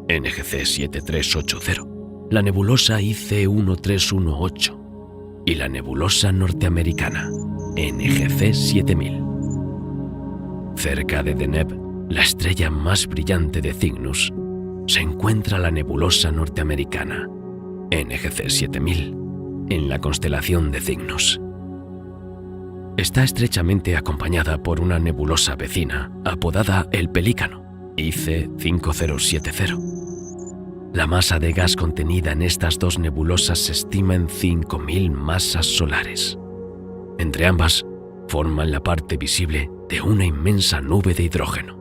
NGC 7380, la nebulosa IC 1318 y la nebulosa norteamericana, NGC 7000. Cerca de Deneb, la estrella más brillante de Cygnus, se encuentra la nebulosa norteamericana, NGC 7000, en la constelación de Cygnus. Está estrechamente acompañada por una nebulosa vecina apodada el Pelícano, IC 5070. La masa de gas contenida en estas dos nebulosas se estima en 5000 masas solares. Entre ambas, forman la parte visible de una inmensa nube de hidrógeno.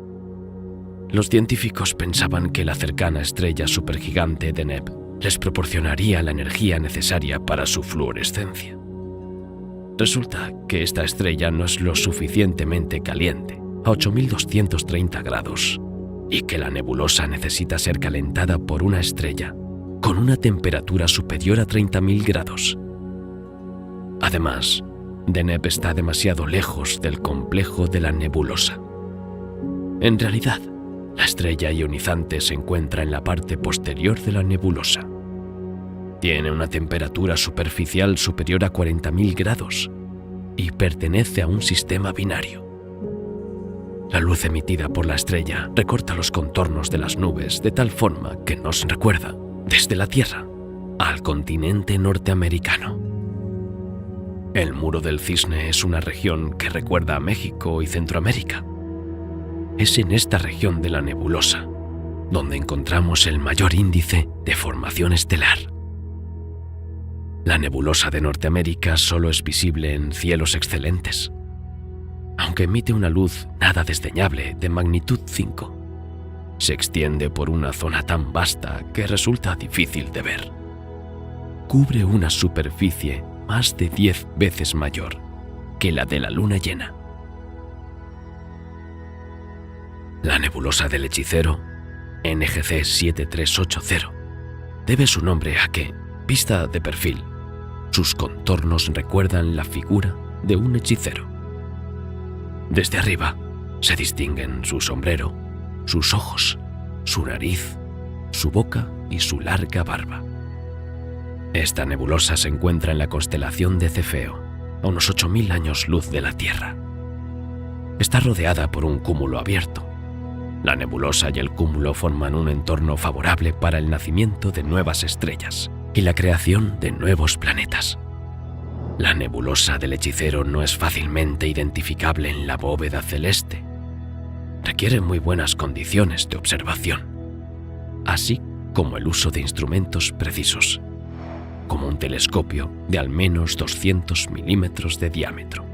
Los científicos pensaban que la cercana estrella supergigante Deneb les proporcionaría la energía necesaria para su fluorescencia. Resulta que esta estrella no es lo suficientemente caliente, a 8230 grados, y que la nebulosa necesita ser calentada por una estrella con una temperatura superior a 30.000 grados. Además, Deneb está demasiado lejos del complejo de la nebulosa. En realidad, la estrella ionizante se encuentra en la parte posterior de la nebulosa. Tiene una temperatura superficial superior a 40.000 grados y pertenece a un sistema binario. La luz emitida por la estrella recorta los contornos de las nubes de tal forma que nos recuerda, desde la Tierra, al continente norteamericano. El Muro del Cisne es una región que recuerda a México y Centroamérica. Es en esta región de la nebulosa donde encontramos el mayor índice de formación estelar. La nebulosa de Norteamérica solo es visible en cielos excelentes, aunque emite una luz nada desdeñable de magnitud 5. Se extiende por una zona tan vasta que resulta difícil de ver. Cubre una superficie más de 10 veces mayor que la de la luna llena. La nebulosa del Hechicero, NGC 7380, debe su nombre a que, vista de perfil, sus contornos recuerdan la figura de un hechicero. Desde arriba se distinguen su sombrero, sus ojos, su nariz, su boca y su larga barba. Esta nebulosa se encuentra en la constelación de Cefeo, a unos 8.000 años luz de la Tierra. Está rodeada por un cúmulo abierto. La nebulosa y el cúmulo forman un entorno favorable para el nacimiento de nuevas estrellas y la creación de nuevos planetas. La nebulosa del hechicero no es fácilmente identificable en la bóveda celeste. Requiere muy buenas condiciones de observación, así como el uso de instrumentos precisos, como un telescopio de al menos 200 milímetros de diámetro.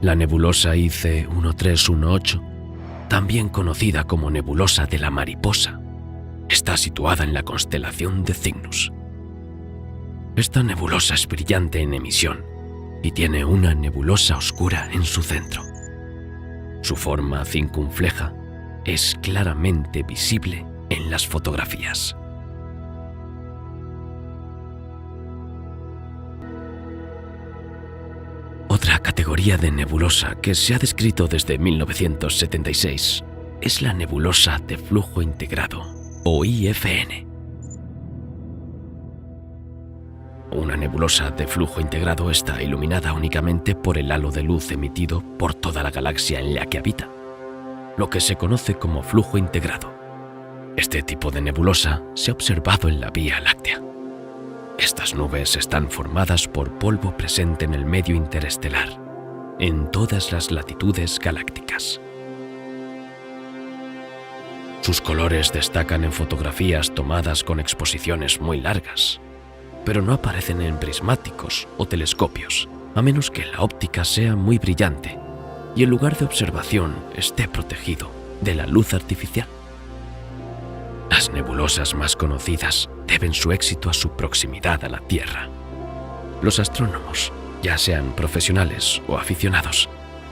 La nebulosa IC 1318, también conocida como nebulosa de la mariposa, está situada en la constelación de Cygnus. Esta nebulosa es brillante en emisión y tiene una nebulosa oscura en su centro. Su forma circunfleja es claramente visible en las fotografías. Otra categoría de nebulosa que se ha descrito desde 1976 es la nebulosa de flujo integrado, o IFN. Una nebulosa de flujo integrado está iluminada únicamente por el halo de luz emitido por toda la galaxia en la que habita, lo que se conoce como flujo integrado. Este tipo de nebulosa se ha observado en la Vía Láctea. Estas nubes están formadas por polvo presente en el medio interestelar, en todas las latitudes galácticas. Sus colores destacan en fotografías tomadas con exposiciones muy largas, pero no aparecen en prismáticos o telescopios, a menos que la óptica sea muy brillante y el lugar de observación esté protegido de la luz artificial. Las nebulosas más conocidas deben su éxito a su proximidad a la Tierra. Los astrónomos, ya sean profesionales o aficionados,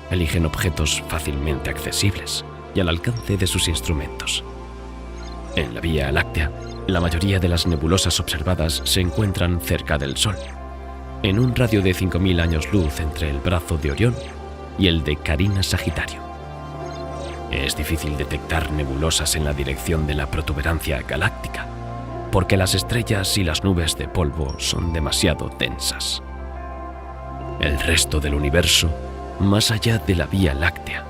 eligen objetos fácilmente accesibles y al alcance de sus instrumentos. En la Vía Láctea, la mayoría de las nebulosas observadas se encuentran cerca del Sol, en un radio de 5.000 años luz entre el brazo de Orión y el de Carina Sagitario. Es difícil detectar nebulosas en la dirección de la protuberancia galáctica, porque las estrellas y las nubes de polvo son demasiado densas. El resto del universo, más allá de la Vía Láctea,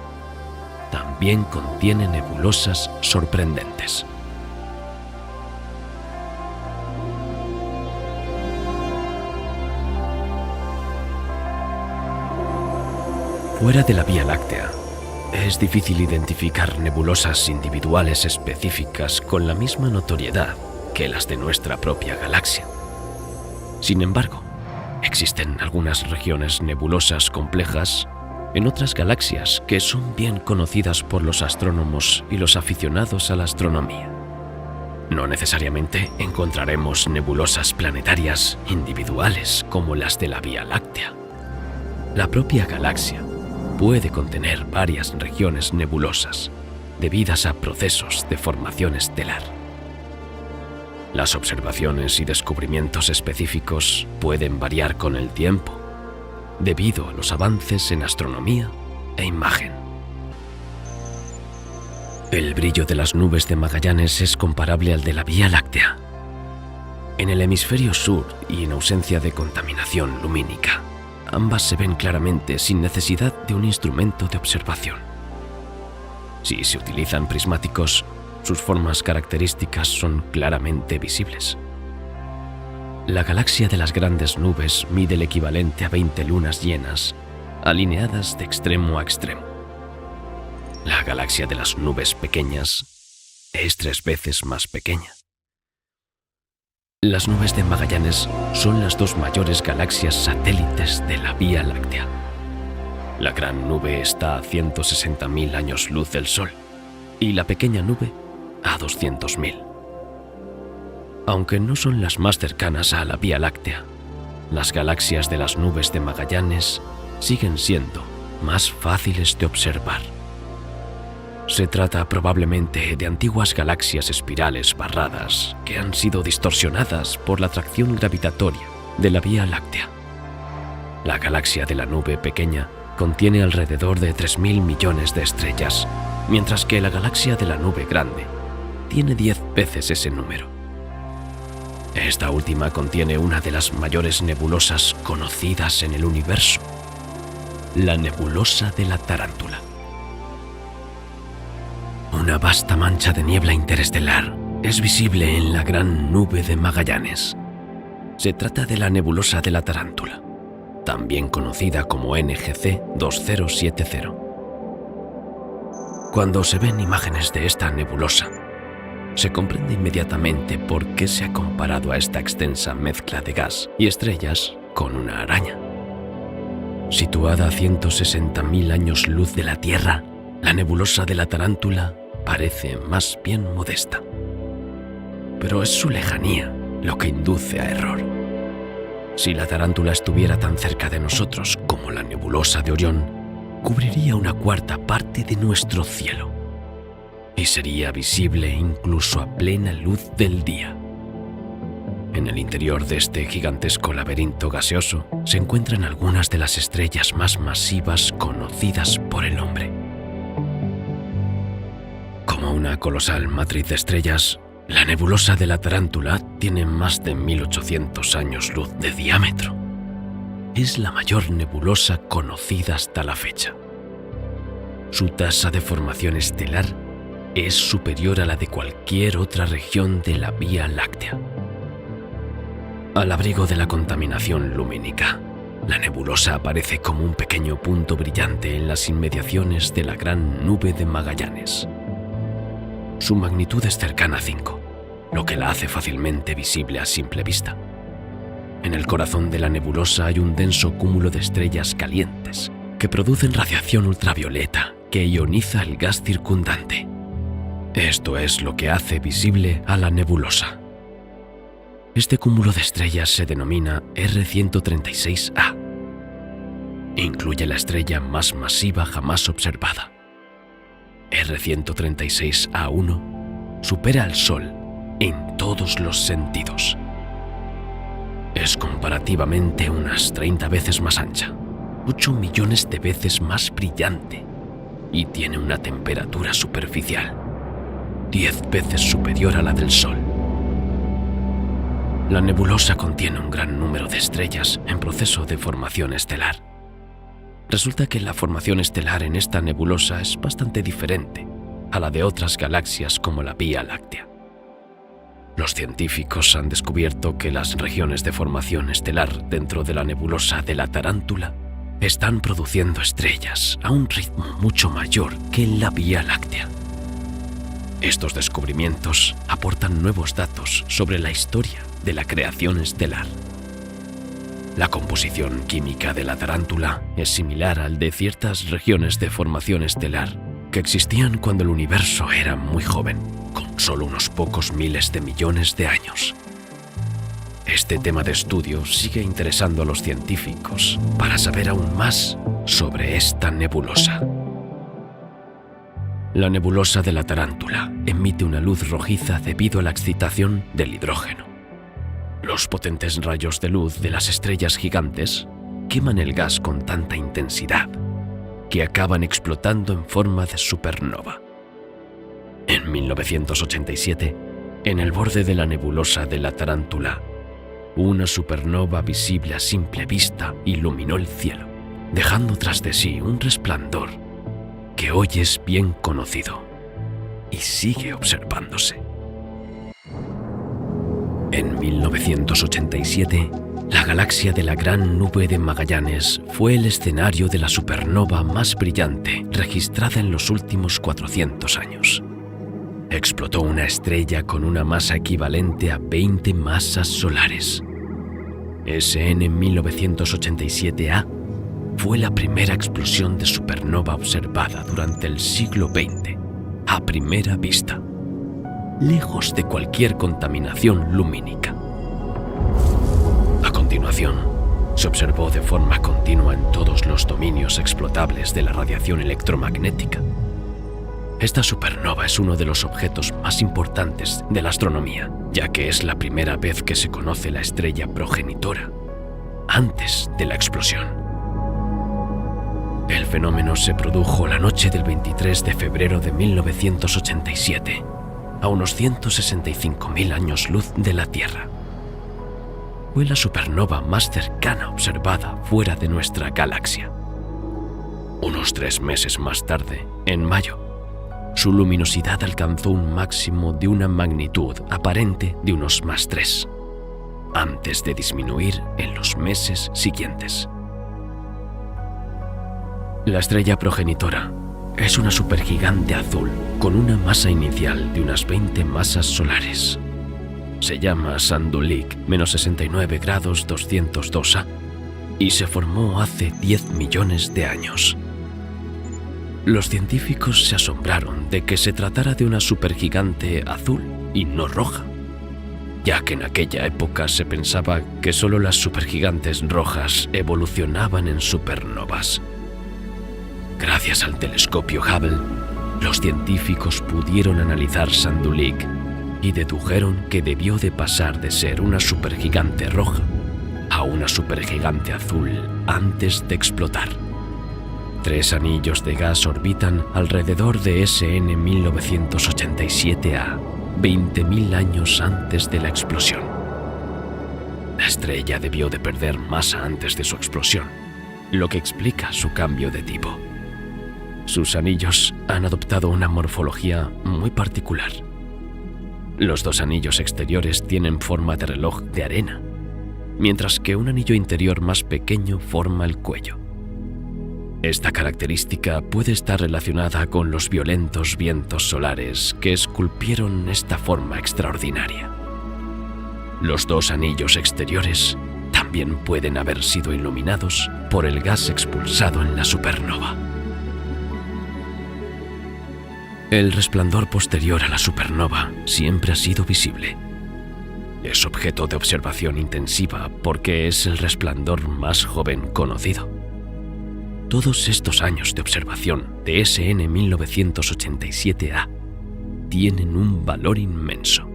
también contiene nebulosas sorprendentes. Fuera de la Vía Láctea, es difícil identificar nebulosas individuales específicas con la misma notoriedad que las de nuestra propia galaxia. Sin embargo, existen algunas regiones nebulosas complejas en otras galaxias que son bien conocidas por los astrónomos y los aficionados a la astronomía. No necesariamente encontraremos nebulosas planetarias individuales como las de la Vía Láctea. La propia galaxia puede contener varias regiones nebulosas debidas a procesos de formación estelar. Las observaciones y descubrimientos específicos pueden variar con el tiempo, debido a los avances en astronomía e imagen. El brillo de las nubes de Magallanes es comparable al de la Vía Láctea. En el hemisferio sur y en ausencia de contaminación lumínica, ambas se ven claramente sin necesidad de un instrumento de observación. Si se utilizan prismáticos, sus formas características son claramente visibles. La galaxia de las grandes nubes mide el equivalente a 20 lunas llenas, alineadas de extremo a extremo. La galaxia de las nubes pequeñas es 3 veces más pequeña. Las nubes de Magallanes son las 2 mayores galaxias satélites de la Vía Láctea. La gran nube está a 160.000 años luz del Sol y la pequeña nube a 200.000. Aunque no son las más cercanas a la Vía Láctea, las galaxias de las nubes de Magallanes siguen siendo más fáciles de observar. Se trata probablemente de antiguas galaxias espirales barradas que han sido distorsionadas por la atracción gravitatoria de la Vía Láctea. La galaxia de la Nube Pequeña contiene alrededor de 3.000 millones de estrellas, mientras que la galaxia de la Nube Grande tiene 10 veces ese número. Esta última contiene una de las mayores nebulosas conocidas en el universo, la nebulosa de la Tarántula. Una vasta mancha de niebla interestelar es visible en la Gran Nube de Magallanes. Se trata de la nebulosa de la Tarántula, también conocida como NGC 2070. Cuando se ven imágenes de esta nebulosa, se comprende inmediatamente por qué se ha comparado a esta extensa mezcla de gas y estrellas con una araña. Situada a 160.000 años luz de la Tierra, la nebulosa de la Tarántula parece más bien modesta. Pero es su lejanía lo que induce a error. Si la Tarántula estuviera tan cerca de nosotros como la nebulosa de Orión, cubriría una cuarta parte de nuestro cielo y sería visible incluso a plena luz del día. En el interior de este gigantesco laberinto gaseoso se encuentran algunas de las estrellas más masivas conocidas por el hombre. Como una colosal matriz de estrellas, la nebulosa de la Tarántula tiene más de 1.800 años luz de diámetro. Es la mayor nebulosa conocida hasta la fecha. Su tasa de formación estelar es superior a la de cualquier otra región de la Vía Láctea. Al abrigo de la contaminación lumínica, la nebulosa aparece como un pequeño punto brillante en las inmediaciones de la Gran Nube de Magallanes. Su magnitud es cercana a 5, lo que la hace fácilmente visible a simple vista. En el corazón de la nebulosa hay un denso cúmulo de estrellas calientes que producen radiación ultravioleta que ioniza el gas circundante. Esto es lo que hace visible a la nebulosa. Este cúmulo de estrellas se denomina R136A. Incluye la estrella más masiva jamás observada. R136A1 supera al Sol en todos los sentidos. Es comparativamente unas 30 veces más ancha, 8 millones de veces más brillante y tiene una temperatura superficial 10 veces superior a la del Sol. La nebulosa contiene un gran número de estrellas en proceso de formación estelar. Resulta que la formación estelar en esta nebulosa es bastante diferente a la de otras galaxias como la Vía Láctea. Los científicos han descubierto que las regiones de formación estelar dentro de la nebulosa de la Tarántula están produciendo estrellas a un ritmo mucho mayor que en la Vía Láctea. Estos descubrimientos aportan nuevos datos sobre la historia de la creación estelar. La composición química de la Tarántula es similar al de ciertas regiones de formación estelar que existían cuando el universo era muy joven, con solo unos pocos miles de millones de años. Este tema de estudio sigue interesando a los científicos para saber aún más sobre esta nebulosa. La nebulosa de la Tarántula emite una luz rojiza debido a la excitación del hidrógeno. Los potentes rayos de luz de las estrellas gigantes queman el gas con tanta intensidad que acaban explotando en forma de supernova. En 1987, en el borde de la nebulosa de la Tarántula, una supernova visible a simple vista iluminó el cielo, dejando tras de sí un resplandor que hoy es bien conocido y sigue observándose. En 1987, la galaxia de la Gran Nube de Magallanes fue el escenario de la supernova más brillante registrada en los últimos 400 años. Explotó una estrella con una masa equivalente a 20 masas solares. SN 1987A fue la primera explosión de supernova observada durante el siglo XX, a primera vista, lejos de cualquier contaminación lumínica. A continuación, se observó de forma continua en todos los dominios explotables de la radiación electromagnética. Esta supernova es uno de los objetos más importantes de la astronomía, ya que es la primera vez que se conoce la estrella progenitora, antes de la explosión. El fenómeno se produjo la noche del 23 de febrero de 1987, a unos 165.000 años luz de la Tierra. Fue la supernova más cercana observada fuera de nuestra galaxia. Unos 3 meses más tarde, en mayo, su luminosidad alcanzó un máximo de una magnitud aparente de unos +3, antes de disminuir en los meses siguientes. La estrella progenitora es una supergigante azul con una masa inicial de unas 20 masas solares. Se llama Sandulik -69 grados 202 A y se formó hace 10 millones de años. Los científicos se asombraron de que se tratara de una supergigante azul y no roja, ya que en aquella época se pensaba que solo las supergigantes rojas evolucionaban en supernovas. Gracias al telescopio Hubble, los científicos pudieron analizar Sandulik y dedujeron que debió de pasar de ser una supergigante roja a una supergigante azul antes de explotar. 3 anillos de gas orbitan alrededor de SN 1987A, 20.000 años antes de la explosión. La estrella debió de perder masa antes de su explosión, lo que explica su cambio de tipo. Sus anillos han adoptado una morfología muy particular. Los 2 anillos exteriores tienen forma de reloj de arena, mientras que un anillo interior más pequeño forma el cuello. Esta característica puede estar relacionada con los violentos vientos solares que esculpieron esta forma extraordinaria. Los 2 anillos exteriores también pueden haber sido iluminados por el gas expulsado en la supernova. El resplandor posterior a la supernova siempre ha sido visible. Es objeto de observación intensiva porque es el resplandor más joven conocido. Todos estos años de observación de SN 1987A tienen un valor inmenso.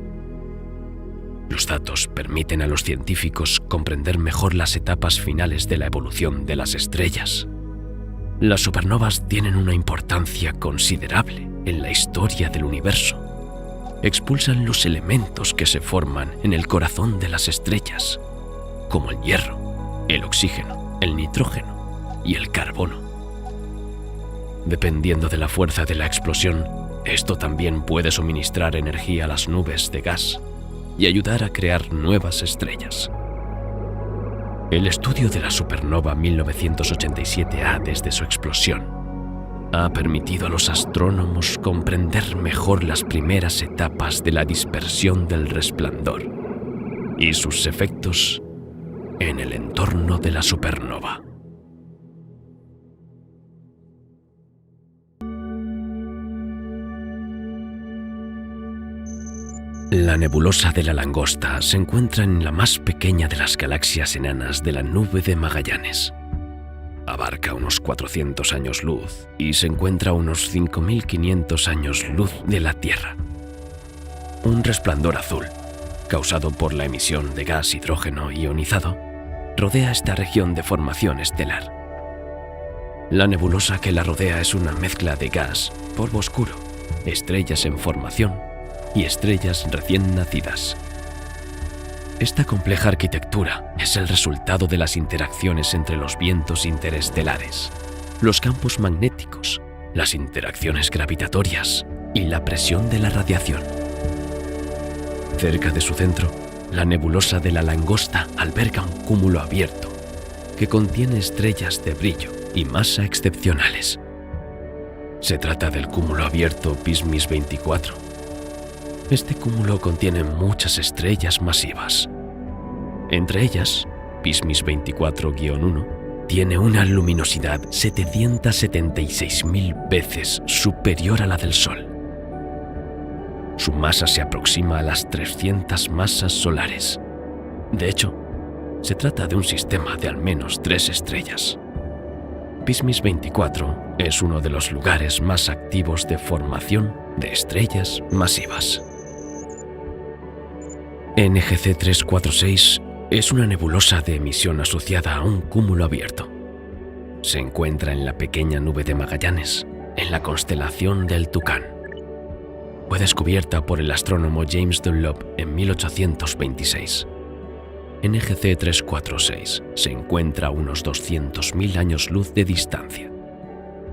Los datos permiten a los científicos comprender mejor las etapas finales de la evolución de las estrellas. Las supernovas tienen una importancia considerable en la historia del universo. Expulsan los elementos que se forman en el corazón de las estrellas, como el hierro, el oxígeno, el nitrógeno y el carbono. Dependiendo de la fuerza de la explosión, esto también puede suministrar energía a las nubes de gas y ayudar a crear nuevas estrellas. El estudio de la supernova 1987A desde su explosión ha permitido a los astrónomos comprender mejor las primeras etapas de la dispersión del resplandor y sus efectos en el entorno de la supernova. La nebulosa de la Langosta se encuentra en la más pequeña de las galaxias enanas de la Nube de Magallanes. Abarca unos 400 años luz y se encuentra a unos 5.500 años luz de la Tierra. Un resplandor azul, causado por la emisión de gas hidrógeno ionizado, rodea esta región de formación estelar. La nebulosa que la rodea es una mezcla de gas, polvo oscuro, estrellas en formación y estrellas recién nacidas. Esta compleja arquitectura es el resultado de las interacciones entre los vientos interestelares, los campos magnéticos, las interacciones gravitatorias y la presión de la radiación. Cerca de su centro, la nebulosa de la Langosta alberga un cúmulo abierto que contiene estrellas de brillo y masa excepcionales. Se trata del cúmulo abierto Pismis 24. Este cúmulo contiene muchas estrellas masivas. Entre ellas, Pismis 24-1 tiene una luminosidad 776.000 veces superior a la del Sol. Su masa se aproxima a las 300 masas solares. De hecho, se trata de un sistema de al menos 3 estrellas. Pismis 24 es uno de los lugares más activos de formación de estrellas masivas. NGC 346 Es una nebulosa de emisión asociada a un cúmulo abierto. Se encuentra en la pequeña nube de Magallanes, en la constelación del Tucán. Fue descubierta por el astrónomo James Dunlop en 1826. NGC 346 se encuentra a unos 200.000 años luz de distancia.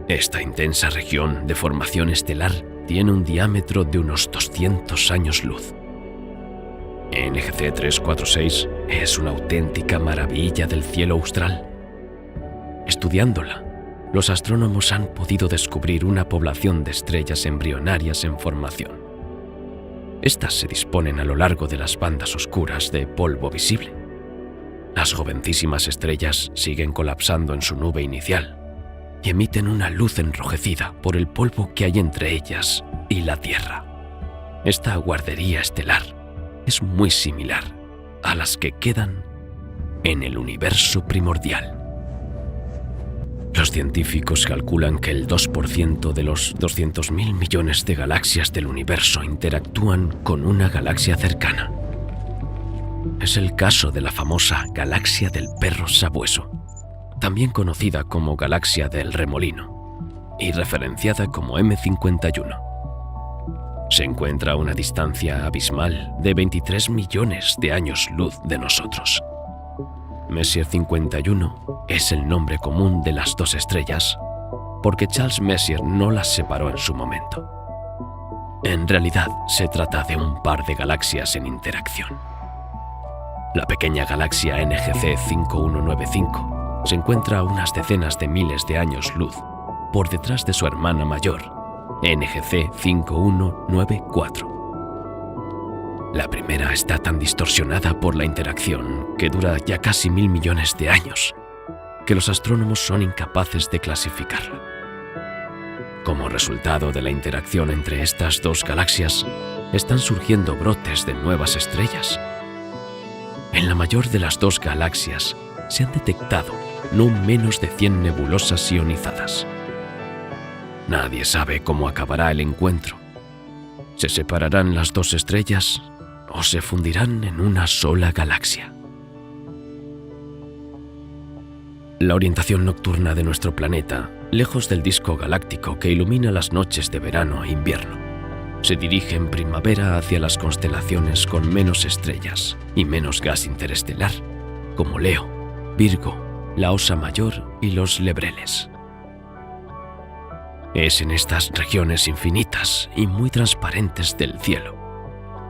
Esta intensa región de formación estelar tiene un diámetro de unos 200 años luz. NGC 346 es una auténtica maravilla del cielo austral. Estudiándola, los astrónomos han podido descubrir una población de estrellas embrionarias en formación. Estas se disponen a lo largo de las bandas oscuras de polvo visible. Las jovencísimas estrellas siguen colapsando en su nube inicial y emiten una luz enrojecida por el polvo que hay entre ellas y la Tierra. Esta guardería estelar es muy similar a las que quedan en el universo primordial. Los científicos calculan que el 2% de los 200.000 millones de galaxias del universo interactúan con una galaxia cercana. Es el caso de la famosa galaxia del perro sabueso, también conocida como galaxia del remolino y referenciada como M51. Se encuentra a una distancia abismal de 23 millones de años luz de nosotros. Messier 51 es el nombre común de las dos estrellas porque Charles Messier no las separó en su momento. En realidad, se trata de un par de galaxias en interacción. La pequeña galaxia NGC 5195 se encuentra a unas decenas de miles de años luz por detrás de su hermana mayor, NGC 5194. La primera está tan distorsionada por la interacción que dura ya casi 1.000 millones de años, que los astrónomos son incapaces de clasificarla. Como resultado de la interacción entre estas dos galaxias, están surgiendo brotes de nuevas estrellas. En la mayor de las dos galaxias se han detectado no menos de 100 nebulosas ionizadas. Nadie sabe cómo acabará el encuentro. ¿Se separarán las dos estrellas o se fundirán en una sola galaxia? La orientación nocturna de nuestro planeta, lejos del disco galáctico que ilumina las noches de verano e invierno, se dirige en primavera hacia las constelaciones con menos estrellas y menos gas interestelar, como Leo, Virgo, la Osa Mayor y los Lebreles. Es en estas regiones infinitas y muy transparentes del cielo,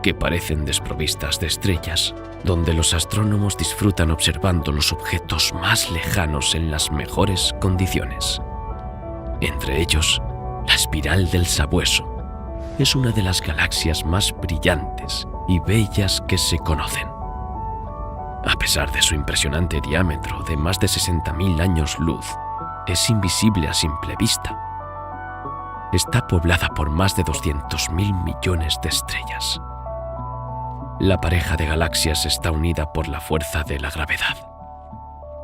que parecen desprovistas de estrellas, donde los astrónomos disfrutan observando los objetos más lejanos en las mejores condiciones. Entre ellos, la espiral del Sabueso es una de las galaxias más brillantes y bellas que se conocen. A pesar de su impresionante diámetro de más de 60.000 años luz, es invisible a simple vista. Está poblada por más de 200.000 millones de estrellas. La pareja de galaxias está unida por la fuerza de la gravedad.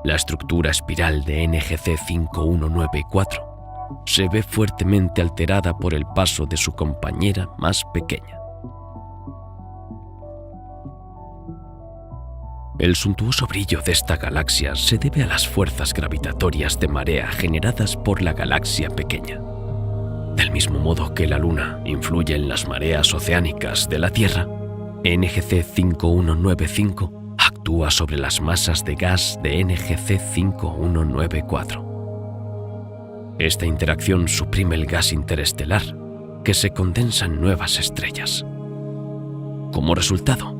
La estructura espiral de NGC 5194 se ve fuertemente alterada por el paso de su compañera más pequeña. El suntuoso brillo de esta galaxia se debe a las fuerzas gravitatorias de marea generadas por la galaxia pequeña. Del mismo modo que la Luna influye en las mareas oceánicas de la Tierra, NGC 5195 actúa sobre las masas de gas de NGC 5194. Esta interacción suprime el gas interestelar, que se condensa en nuevas estrellas. Como resultado,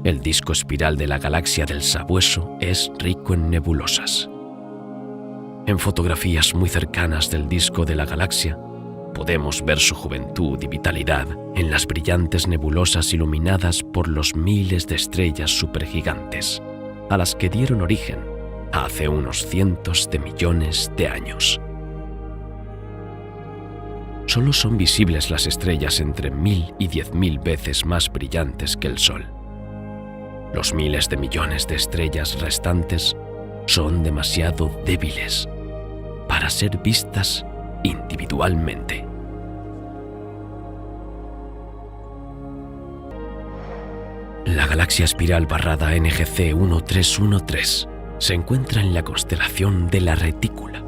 el disco espiral de la galaxia del Sabueso es rico en nebulosas. En fotografías muy cercanas del disco de la galaxia, podemos ver su juventud y vitalidad en las brillantes nebulosas iluminadas por los miles de estrellas supergigantes, a las que dieron origen hace unos cientos de millones de años. Solo son visibles las estrellas entre 1.000 y 10.000 veces más brillantes que el Sol. Los miles de millones de estrellas restantes son demasiado débiles para ser vistas individualmente. La galaxia espiral barrada NGC 1313 se encuentra en la constelación de la Retícula.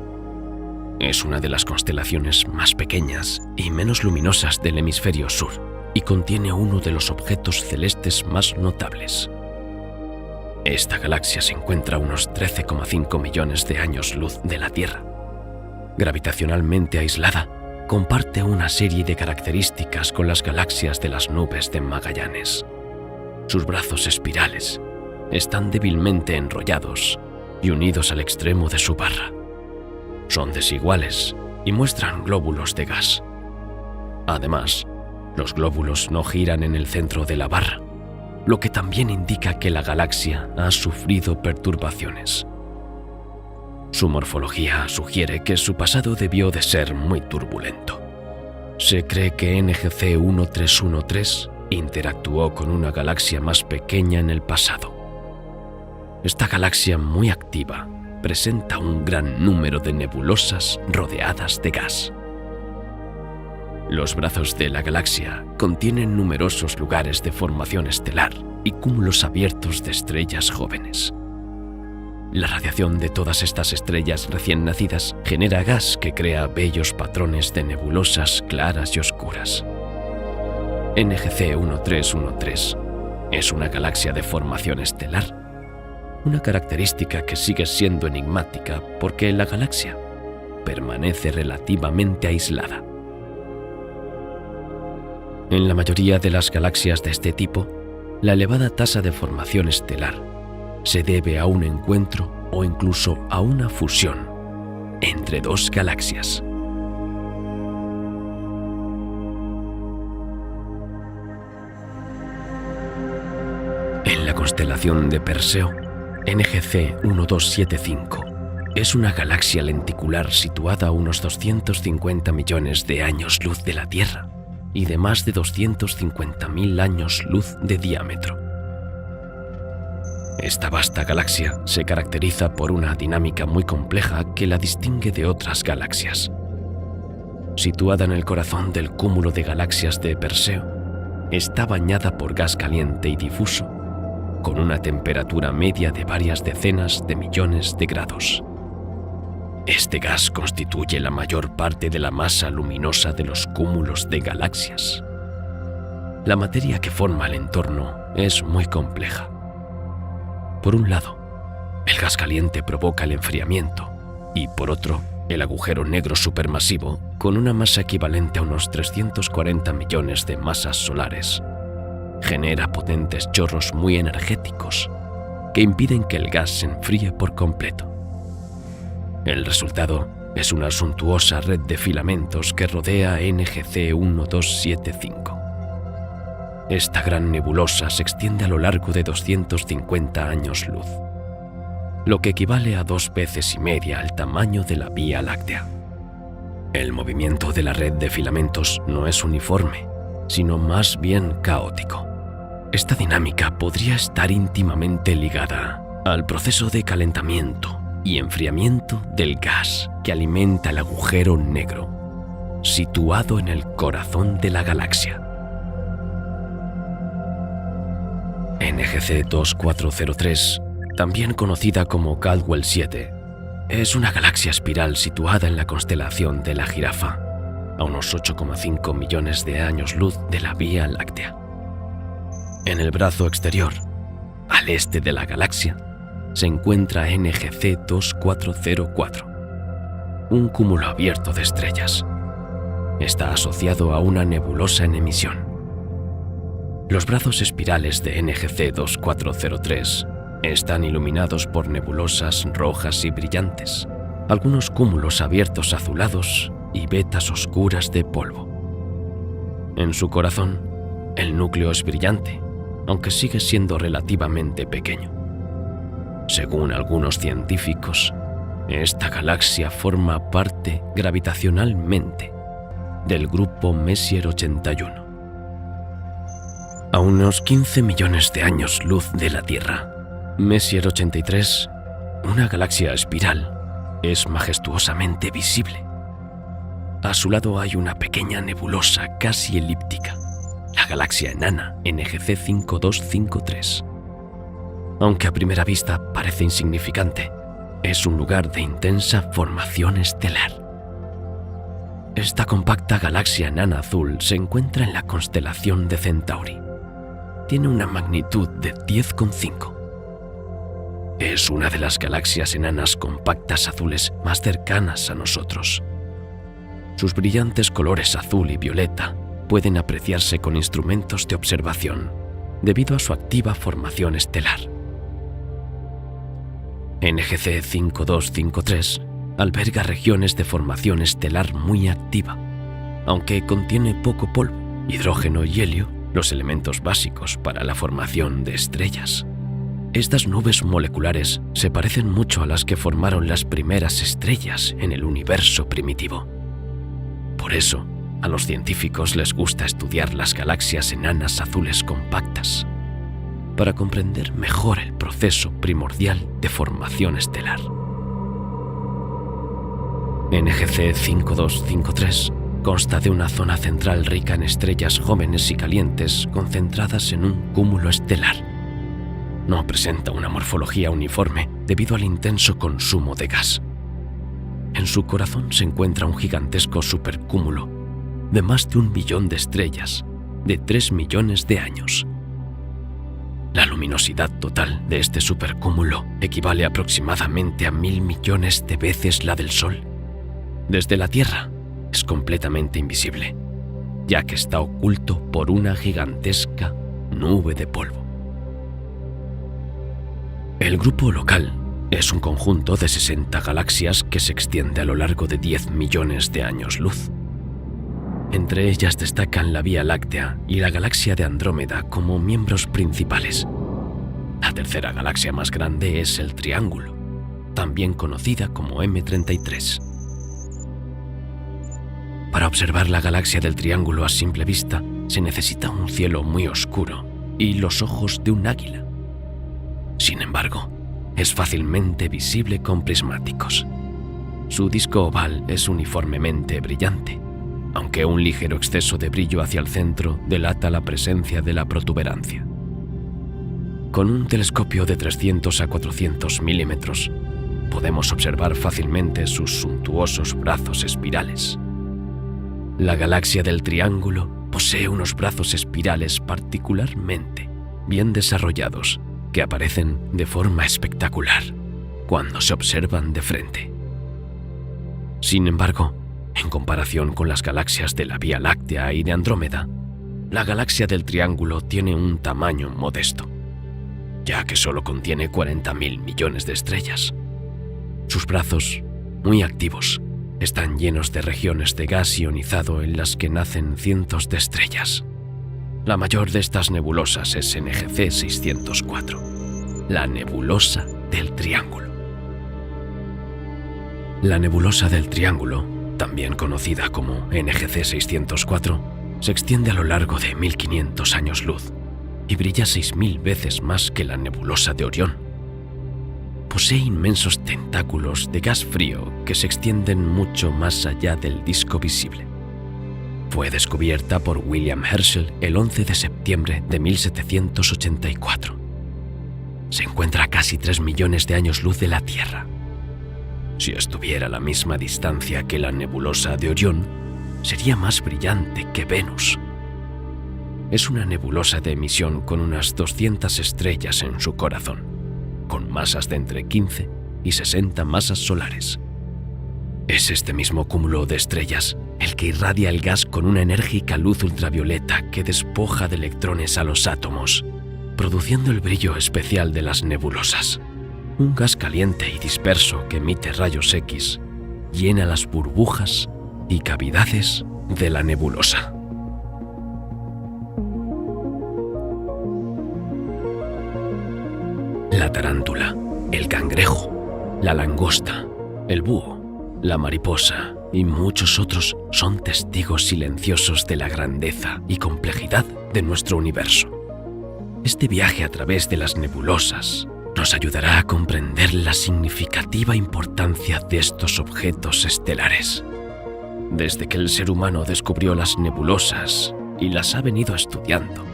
Es una de las constelaciones más pequeñas y menos luminosas del hemisferio sur y contiene uno de los objetos celestes más notables. Esta galaxia se encuentra a unos 13,5 millones de años luz de la Tierra. Gravitacionalmente aislada, comparte una serie de características con las galaxias de las nubes de Magallanes. Sus brazos espirales están débilmente enrollados y unidos al extremo de su barra. Son desiguales y muestran glóbulos de gas. Además, los glóbulos no giran en el centro de la barra, lo que también indica que la galaxia ha sufrido perturbaciones. Su morfología sugiere que su pasado debió de ser muy turbulento. Se cree que NGC 1313 interactuó con una galaxia más pequeña en el pasado. Esta galaxia muy activa presenta un gran número de nebulosas rodeadas de gas. Los brazos de la galaxia contienen numerosos lugares de formación estelar y cúmulos abiertos de estrellas jóvenes. La radiación de todas estas estrellas recién nacidas genera gas que crea bellos patrones de nebulosas claras y oscuras. NGC 1313 es una galaxia de formación estelar, una característica que sigue siendo enigmática porque la galaxia permanece relativamente aislada. En la mayoría de las galaxias de este tipo, la elevada tasa de formación estelar se debe a un encuentro o incluso a una fusión entre dos galaxias. En la constelación de Perseo, NGC 1275 es una galaxia lenticular situada a unos 250 millones de años luz de la Tierra y de más de 250.000 años luz de diámetro. Esta vasta galaxia se caracteriza por una dinámica muy compleja que la distingue de otras galaxias. Situada en el corazón del cúmulo de galaxias de Perseo, está bañada por gas caliente y difuso, con una temperatura media de varias decenas de millones de grados. Este gas constituye la mayor parte de la masa luminosa de los cúmulos de galaxias. La materia que forma el entorno es muy compleja. Por un lado, el gas caliente provoca el enfriamiento y, por otro, el agujero negro supermasivo, con una masa equivalente a unos 340 millones de masas solares, genera potentes chorros muy energéticos que impiden que el gas se enfríe por completo. El resultado es una suntuosa red de filamentos que rodea a NGC 1275. Esta gran nebulosa se extiende a lo largo de 250 años luz, lo que equivale a 2 veces y media al tamaño de la Vía Láctea. El movimiento de la red de filamentos no es uniforme, sino más bien caótico. Esta dinámica podría estar íntimamente ligada al proceso de calentamiento y enfriamiento del gas que alimenta el agujero negro, situado en el corazón de la galaxia. NGC 2403, también conocida como Caldwell 7, es una galaxia espiral situada en la constelación de la Jirafa, a unos 8,5 millones de años luz de la Vía Láctea. En el brazo exterior, al este de la galaxia, se encuentra NGC 2404, un cúmulo abierto de estrellas. Está asociado a una nebulosa en emisión. Los brazos espirales de NGC 2403 están iluminados por nebulosas rojas y brillantes, algunos cúmulos abiertos azulados y vetas oscuras de polvo. En su corazón, el núcleo es brillante, aunque sigue siendo relativamente pequeño. Según algunos científicos, esta galaxia forma parte gravitacionalmente del grupo Messier 81. A unos 15 millones de años luz de la Tierra, Messier 83, una galaxia espiral, es majestuosamente visible. A su lado hay una pequeña nebulosa casi elíptica, la galaxia enana NGC 5253. Aunque a primera vista parece insignificante, es un lugar de intensa formación estelar. Esta compacta galaxia enana azul se encuentra en la constelación de Centauri. Tiene una magnitud de 10,5. Es una de las galaxias enanas compactas azules más cercanas a nosotros. Sus brillantes colores azul y violeta pueden apreciarse con instrumentos de observación debido a su activa formación estelar. NGC 5253 alberga regiones de formación estelar muy activa, aunque contiene poco polvo, hidrógeno y helio, los elementos básicos para la formación de estrellas. Estas nubes moleculares se parecen mucho a las que formaron las primeras estrellas en el universo primitivo. Por eso, a los científicos les gusta estudiar las galaxias enanas azules compactas, para comprender mejor el proceso primordial de formación estelar. NGC 5253 consta de una zona central rica en estrellas jóvenes y calientes concentradas en un cúmulo estelar. No presenta una morfología uniforme debido al intenso consumo de gas. En su corazón se encuentra un gigantesco supercúmulo de más de 1 billón de estrellas de 3 millones de años. La luminosidad total de este supercúmulo equivale aproximadamente a 1.000 millones de veces la del Sol. Desde la Tierra es completamente invisible, ya que está oculto por una gigantesca nube de polvo. El grupo local es un conjunto de 60 galaxias que se extiende a lo largo de 10 millones de años luz. Entre ellas destacan la Vía Láctea y la galaxia de Andrómeda como miembros principales. La tercera galaxia más grande es el Triángulo, también conocida como M33. Para observar la galaxia del Triángulo a simple vista, se necesita un cielo muy oscuro y los ojos de un águila. Sin embargo, es fácilmente visible con prismáticos. Su disco oval es uniformemente brillante, aunque un ligero exceso de brillo hacia el centro delata la presencia de la protuberancia. Con un telescopio de 300 a 400 milímetros, podemos observar fácilmente sus suntuosos brazos espirales. La galaxia del Triángulo posee unos brazos espirales particularmente bien desarrollados que aparecen de forma espectacular cuando se observan de frente. Sin embargo, en comparación con las galaxias de la Vía Láctea y de Andrómeda, la galaxia del Triángulo tiene un tamaño modesto, ya que solo contiene 40.000 millones de estrellas. Sus brazos, muy activos, están llenos de regiones de gas ionizado en las que nacen cientos de estrellas. La mayor de estas nebulosas es NGC 604, la nebulosa del Triángulo. La nebulosa del Triángulo, también conocida como NGC 604, se extiende a lo largo de 1.500 años luz y brilla 6.000 veces más que la nebulosa de Orión. Posee inmensos tentáculos de gas frío que se extienden mucho más allá del disco visible. Fue descubierta por William Herschel el 11 de septiembre de 1784. Se encuentra a casi 3 millones de años luz de la Tierra. Si estuviera a la misma distancia que la nebulosa de Orión, sería más brillante que Venus. Es una nebulosa de emisión con unas 200 estrellas en su corazón, con masas de entre 15 y 60 masas solares. Es este mismo cúmulo de estrellas el que irradia el gas con una enérgica luz ultravioleta que despoja de electrones a los átomos, produciendo el brillo especial de las nebulosas. Un gas caliente y disperso que emite rayos X llena las burbujas y cavidades de la nebulosa. La tarántula, el cangrejo, la langosta, el búho, la mariposa y muchos otros son testigos silenciosos de la grandeza y complejidad de nuestro universo. Este viaje a través de las nebulosas nos ayudará a comprender la significativa importancia de estos objetos estelares. Desde que el ser humano descubrió las nebulosas y las ha venido estudiando.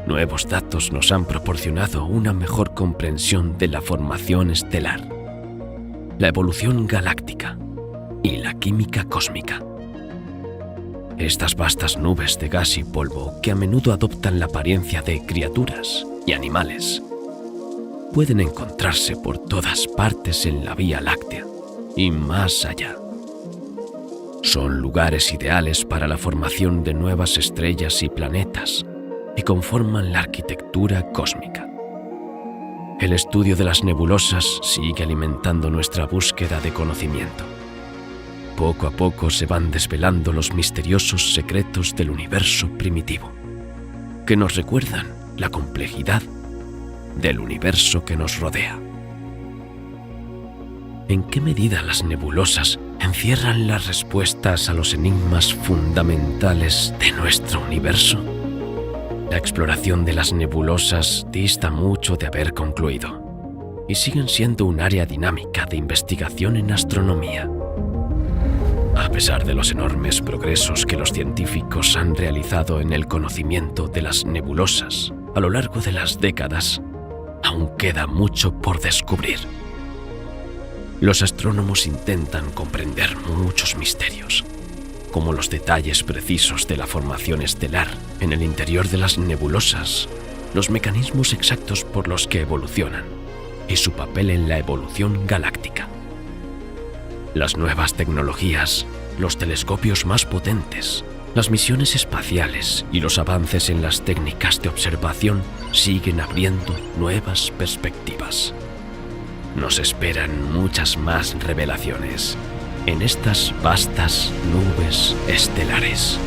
Nuevos datos nos han proporcionado una mejor comprensión de la formación estelar, la evolución galáctica y la química cósmica. Estas vastas nubes de gas y polvo, que a menudo adoptan la apariencia de criaturas y animales, pueden encontrarse por todas partes en la Vía Láctea y más allá. Son lugares ideales para la formación de nuevas estrellas y planetas y conforman la arquitectura cósmica. El estudio de las nebulosas sigue alimentando nuestra búsqueda de conocimiento. Poco a poco se van desvelando los misteriosos secretos del universo primitivo, que nos recuerdan la complejidad del universo que nos rodea. ¿En qué medida las nebulosas encierran las respuestas a los enigmas fundamentales de nuestro universo? La exploración de las nebulosas dista mucho de haber concluido y siguen siendo un área dinámica de investigación en astronomía. A pesar de los enormes progresos que los científicos han realizado en el conocimiento de las nebulosas a lo largo de las décadas, aún queda mucho por descubrir. Los astrónomos intentan comprender muchos misterios, como los detalles precisos de la formación estelar en el interior de las nebulosas, los mecanismos exactos por los que evolucionan y su papel en la evolución galáctica. Las nuevas tecnologías, los telescopios más potentes, las misiones espaciales y los avances en las técnicas de observación siguen abriendo nuevas perspectivas. Nos esperan muchas más revelaciones en estas vastas nubes estelares.